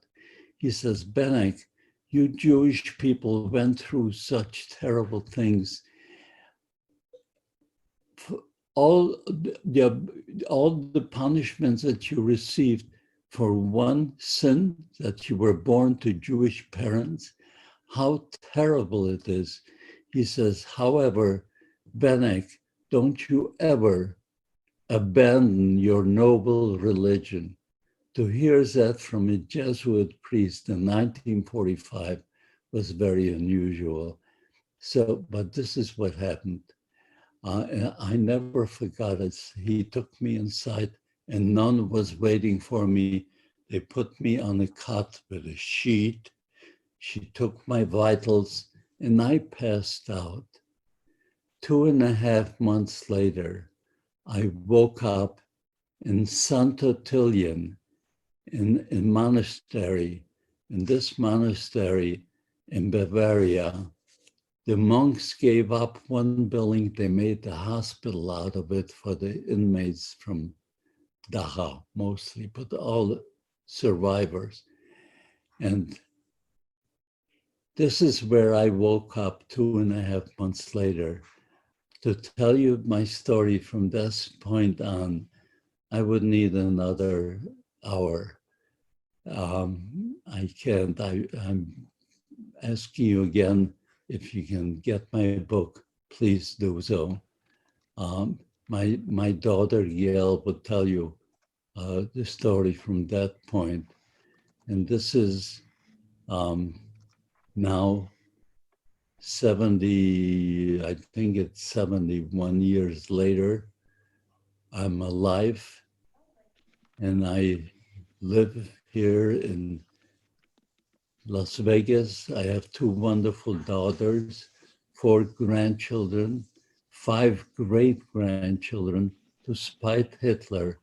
He says, Benek, you Jewish people went through such terrible things. All the punishments that you received for one sin, that you were born to Jewish parents, how terrible it is. He says, however, Benek, don't you ever abandon your noble religion. To hear that from a Jesuit priest in 1945 was very unusual. So, but this is what happened. And I never forgot it. He took me inside and none was waiting for me. They put me on a cot with a sheet. She took my vitals and I passed out. 2.5 months later, I woke up in Santo Tillian in a monastery. In this monastery in Bavaria, the monks gave up one building. They made the hospital out of it for the inmates from Dachau, mostly, but all survivors. And this is where I woke up 2.5 months later. To tell you my story from this point on, I would need another hour. I can't. I'm asking you again, if you can get my book, please do so. My daughter Gail would tell you the story from that point. And this is now 70, I think it's 71 years later. I'm alive and I live here in Las Vegas. I have 2 wonderful daughters, 4 grandchildren, 5 great-grandchildren. Despite Hitler,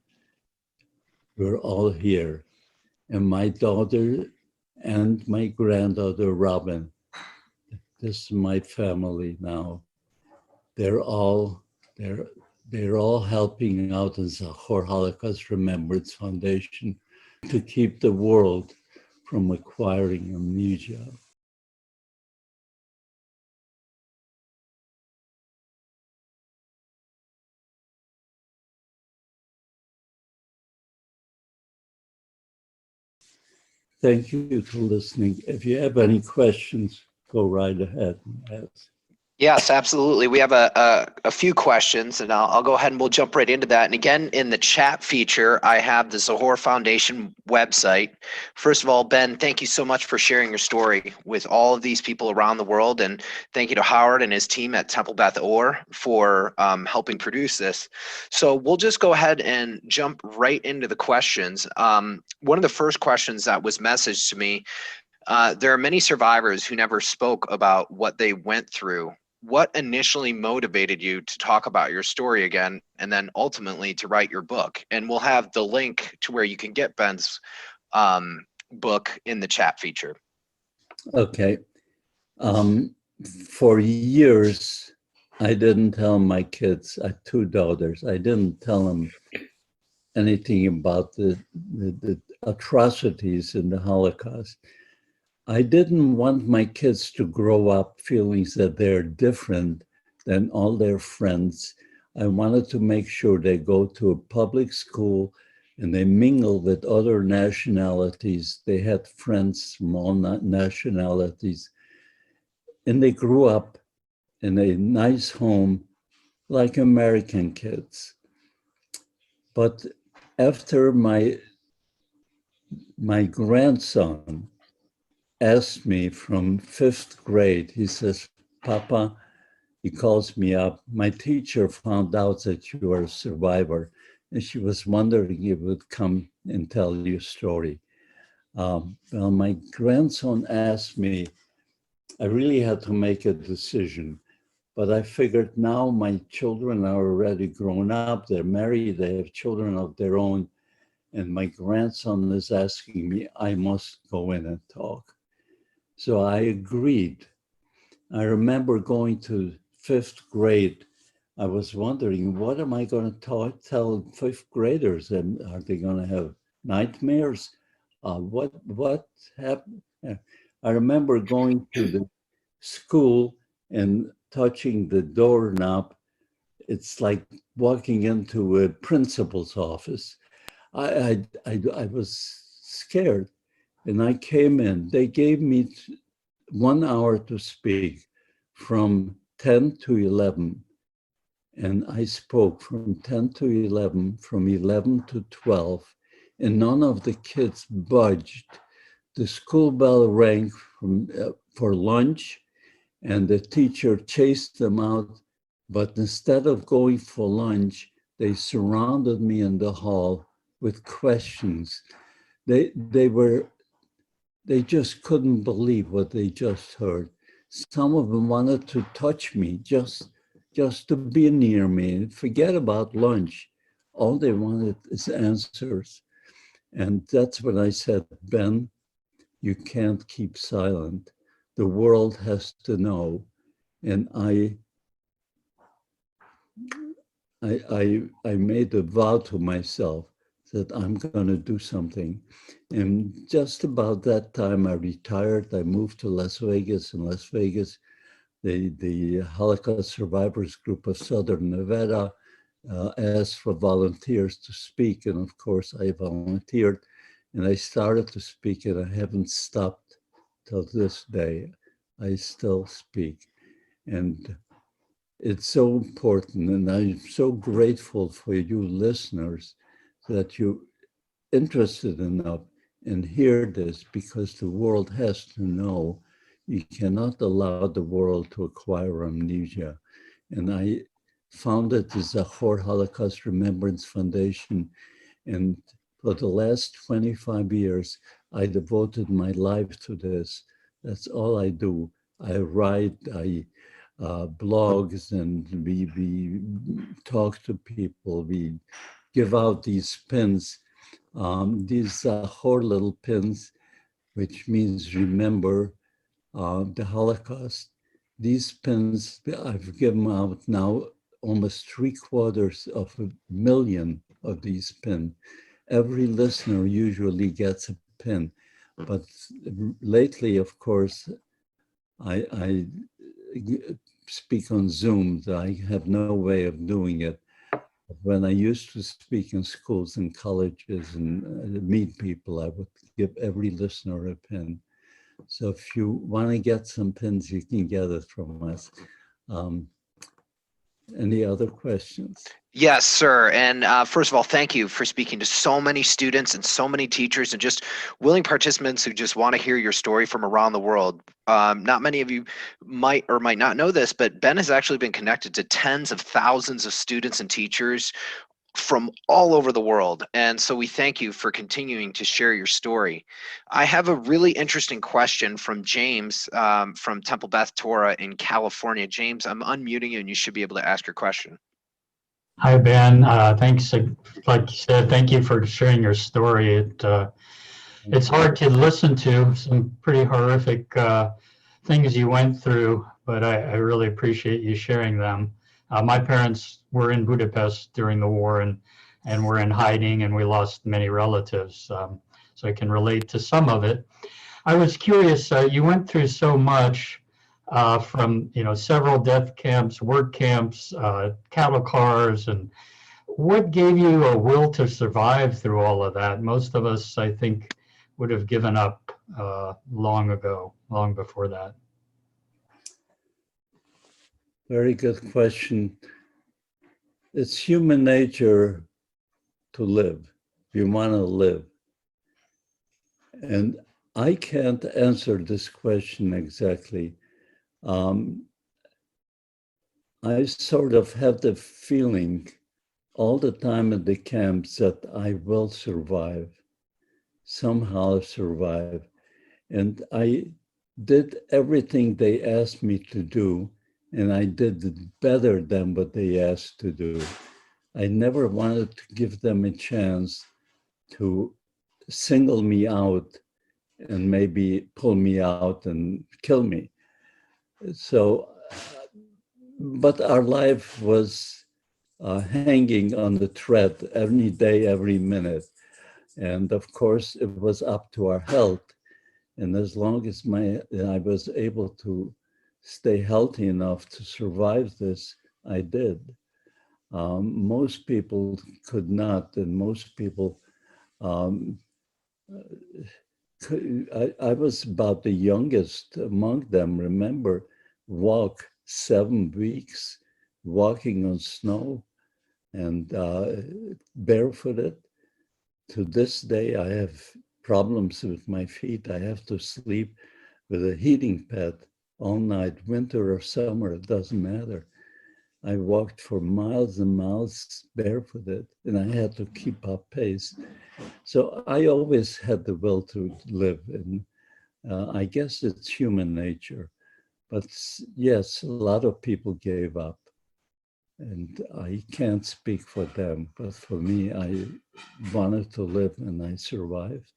we're all here. And my daughter and my granddaughter, Robin, this is my family now. They're all helping out in the Holocaust Remembrance Foundation to keep the world from acquiring amnesia. Thank you for listening. If you have any questions, go right ahead and ask. Yes, absolutely. We have a few questions, and I'll go ahead and we'll jump right into that. And again, in the chat feature, I have the Zahor Foundation website. First of all, Ben, thank you so much for sharing your story with all of these people around the world. And thank you to Howard and his team at Temple Beth Or for helping produce this. So we'll just go ahead and jump right into the questions. One of the first questions that was messaged to me, there are many survivors who never spoke about what they went through. What initially motivated you to talk about your story again, and then ultimately to write your book? And we'll have the link to where you can get Ben's book in the chat feature. Okay. For years, I didn't tell my kids, I have 2 daughters, I didn't tell them anything about the atrocities in the Holocaust. I didn't want my kids to grow up feeling that they're different than all their friends. I wanted to make sure they go to a public school and they mingle with other nationalities. They had friends from all nationalities. And they grew up in a nice home like American kids. But after my grandson asked me from 5th grade, he says, Papa, he calls me up, my teacher found out that you are a survivor, and she was wondering if you would come and tell your story. Well, my grandson asked me, I really had to make a decision, but I figured now my children are already grown up, they're married, they have children of their own, and my grandson is asking me, I must go in and talk. So I agreed. I remember going to 5th grade. I was wondering, what am I going to tell 5th graders? And are they going to have nightmares? What happened? I remember going to the school and touching the doorknob. It's like walking into a principal's office. I was scared. And I came in, they gave me 1 hour to speak from 10 to 11. And I spoke from 10 to 11, from 11 to 12, and none of the kids budged. The school bell rang for lunch, and the teacher chased them out. But instead of going for lunch, they surrounded me in the hall with questions. They just couldn't believe what they just heard. Some of them wanted to touch me, just to be near me. Forget about lunch. All they wanted is answers. And that's when I said, Ben, you can't keep silent. The world has to know. And I made a vow to myself that I'm going to do something. And just about that time, I retired. I moved to Las Vegas. In Las Vegas, the Holocaust Survivors Group of Southern Nevada asked for volunteers to speak. And of course, I volunteered. And I started to speak, and I haven't stopped till this day. I still speak. And it's so important, and I'm so grateful for you listeners that you're interested enough and hear this, because the world has to know. You cannot allow the world to acquire amnesia. And I founded the Zachor Holocaust Remembrance Foundation, and for the last 25 years, I devoted my life to this. That's all I do. I write, I blogs, and we talk to people. We give out these pins. These Zachor little pins, which means remember the Holocaust. These pins, I've given out now almost 750,000 of these pins. Every listener usually gets a pin, but lately, of course, I speak on Zoom. I have no way of doing it. When I used to speak in schools and colleges and meet people, I would give every listener a pin. So if you want to get some pins, you can get it from us. Any other questions? Yes, sir. And first of all, thank you for speaking to so many students and so many teachers and just willing participants who just want to hear your story from around the world. Not many of you might or might not know this, but Ben has actually been connected to tens of thousands of students and teachers from all over the world. And so we thank you for continuing to share your story. I have a really interesting question from James from Temple Beth Torah in California. James, I'm unmuting you and you should be able to ask your question. Hi, Ben. Thanks. Like you said, thank you for sharing your story. It's hard to listen to, some pretty horrific things you went through, but I really appreciate you sharing them. My parents were in Budapest during the war and were in hiding, and we lost many relatives. So I can relate to some of it. I was curious, you went through so much. From several death camps, work camps, cattle cars, and what gave you a will to survive through all of that? Most of us, I think, would have given up long ago, long before that. Very good question. It's human nature to live. You want to live. And I can't answer this question exactly. I sort of have the feeling all the time at the camps that I will survive, somehow survive. And I did everything they asked me to do, and I did it better than what they asked to do. I never wanted to give them a chance to single me out and maybe pull me out and kill me. So, but our life was hanging on the thread every day, every minute. And of course, it was up to our health. And as long as I was able to stay healthy enough to survive this, I did. Most people could not, and most people, I was about the youngest among them. Remember, walk 7 weeks walking on snow and barefooted. To this day, I have problems with my feet. I have to sleep with a heating pad all night, winter or summer, it doesn't matter. I walked for miles and miles barefooted, and I had to keep up pace. So I always had the will to live, and I guess it's human nature. But yes, a lot of people gave up, and I can't speak for them. But for me, I wanted to live, and I survived.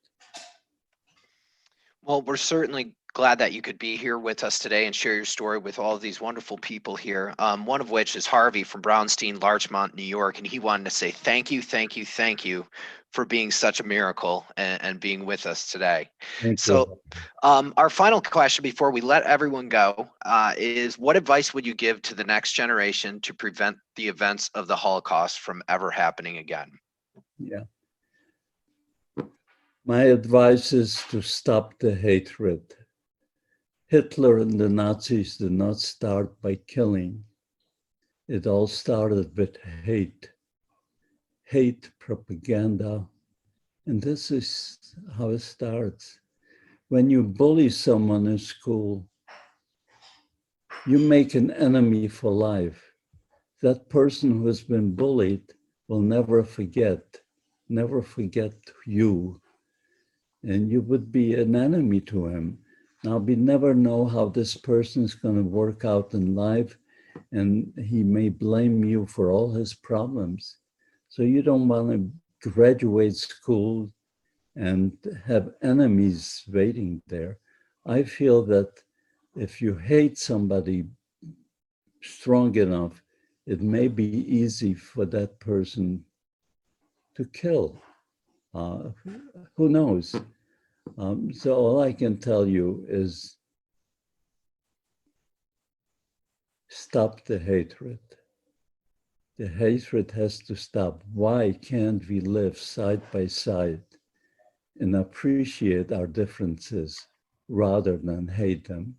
Well, we're certainly glad that you could be here with us today and share your story with all of these wonderful people here. One of which is Harvey from Brownstein, Larchmont, New York, and he wanted to say thank you, thank you, thank you for being such a miracle and being with us today. Thank So, you. our final question before we let everyone go is: what advice would you give to the next generation to prevent the events of the Holocaust from ever happening again? Yeah. My advice is to stop the hatred. Hitler and the Nazis did not start by killing. It all started with hate, propaganda. And this is how it starts. When you bully someone in school, you make an enemy for life. That person who has been bullied will never forget you. And you would be an enemy to him. Now, we never know how this person is going to work out in life, and he may blame you for all his problems. So you don't want to graduate school and have enemies waiting there. I feel that if you hate somebody strong enough, it may be easy for that person to kill. Who knows? So all I can tell you is stop the hatred. The hatred has to stop. Why can't we live side by side and appreciate our differences rather than hate them?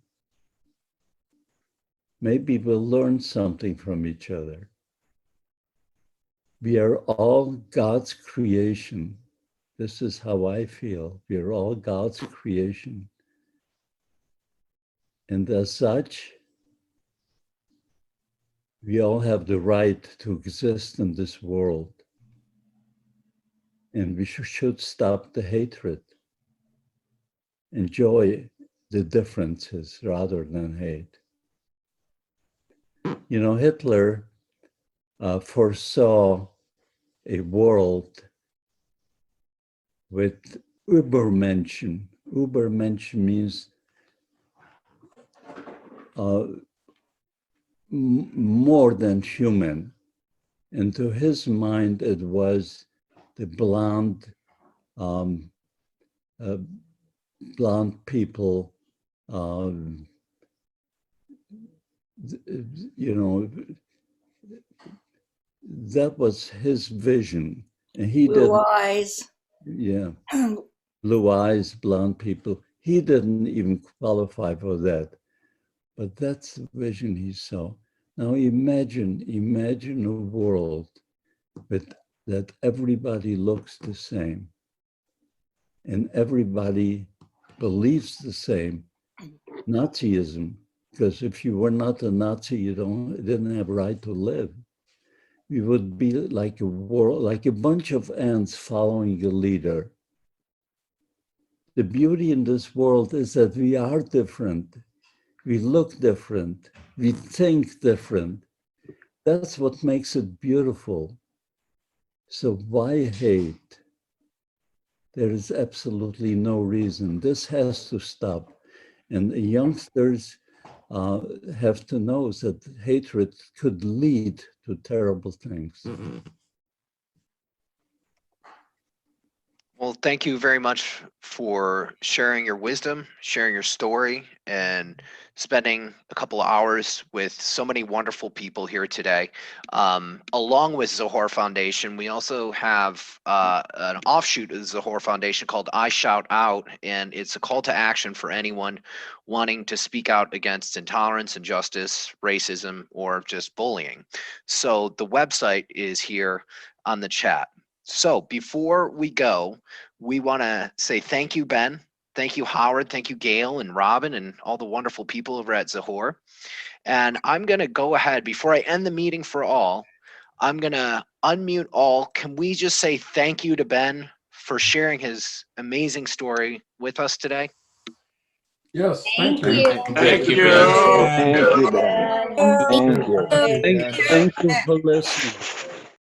Maybe we'll learn something from each other. We are all God's creation. This is how I feel. We are all God's creation. And as such, we all have the right to exist in this world. And we should stop the hatred. Enjoy the differences rather than hate. You know, Hitler foresaw a world with Übermenschen. Übermenschen means more than human. And to his mind, it was the blonde people, you know, that was his vision. And he Blue didn't, eyes. yeah, blue eyes, blonde people. He didn't even qualify for that. But that's the vision he saw. Now imagine a world with that everybody looks the same and everybody believes the same. Nazism, because if you were not a Nazi, you didn't have a right to live. We would be like a world, like a bunch of ants following a leader. The beauty in this world is that we are different. We look different. We think different. That's what makes it beautiful. So why hate? There is absolutely no reason. This has to stop. And the youngsters have to know that hatred could lead to terrible things. Well, thank you very much for sharing your wisdom, sharing your story, and spending a couple of hours with so many wonderful people here today. Along with Zohar Foundation, we also have an offshoot of the Zohar Foundation called I Shout Out, and it's a call to action for anyone wanting to speak out against intolerance, injustice, racism, or just bullying. So the website is here on the chat. So before we go, we want to say thank you, Ben. Thank you, Howard. Thank you, Gail and Robin and all the wonderful people over at Zohar. And I'm going to go ahead, before I end the meeting for all, I'm going to unmute all. Can we just say thank you to Ben for sharing his amazing story with us today? Yes, thank you. Thank you, Ben. Thank you, Ben. Thank you. Thank you for listening.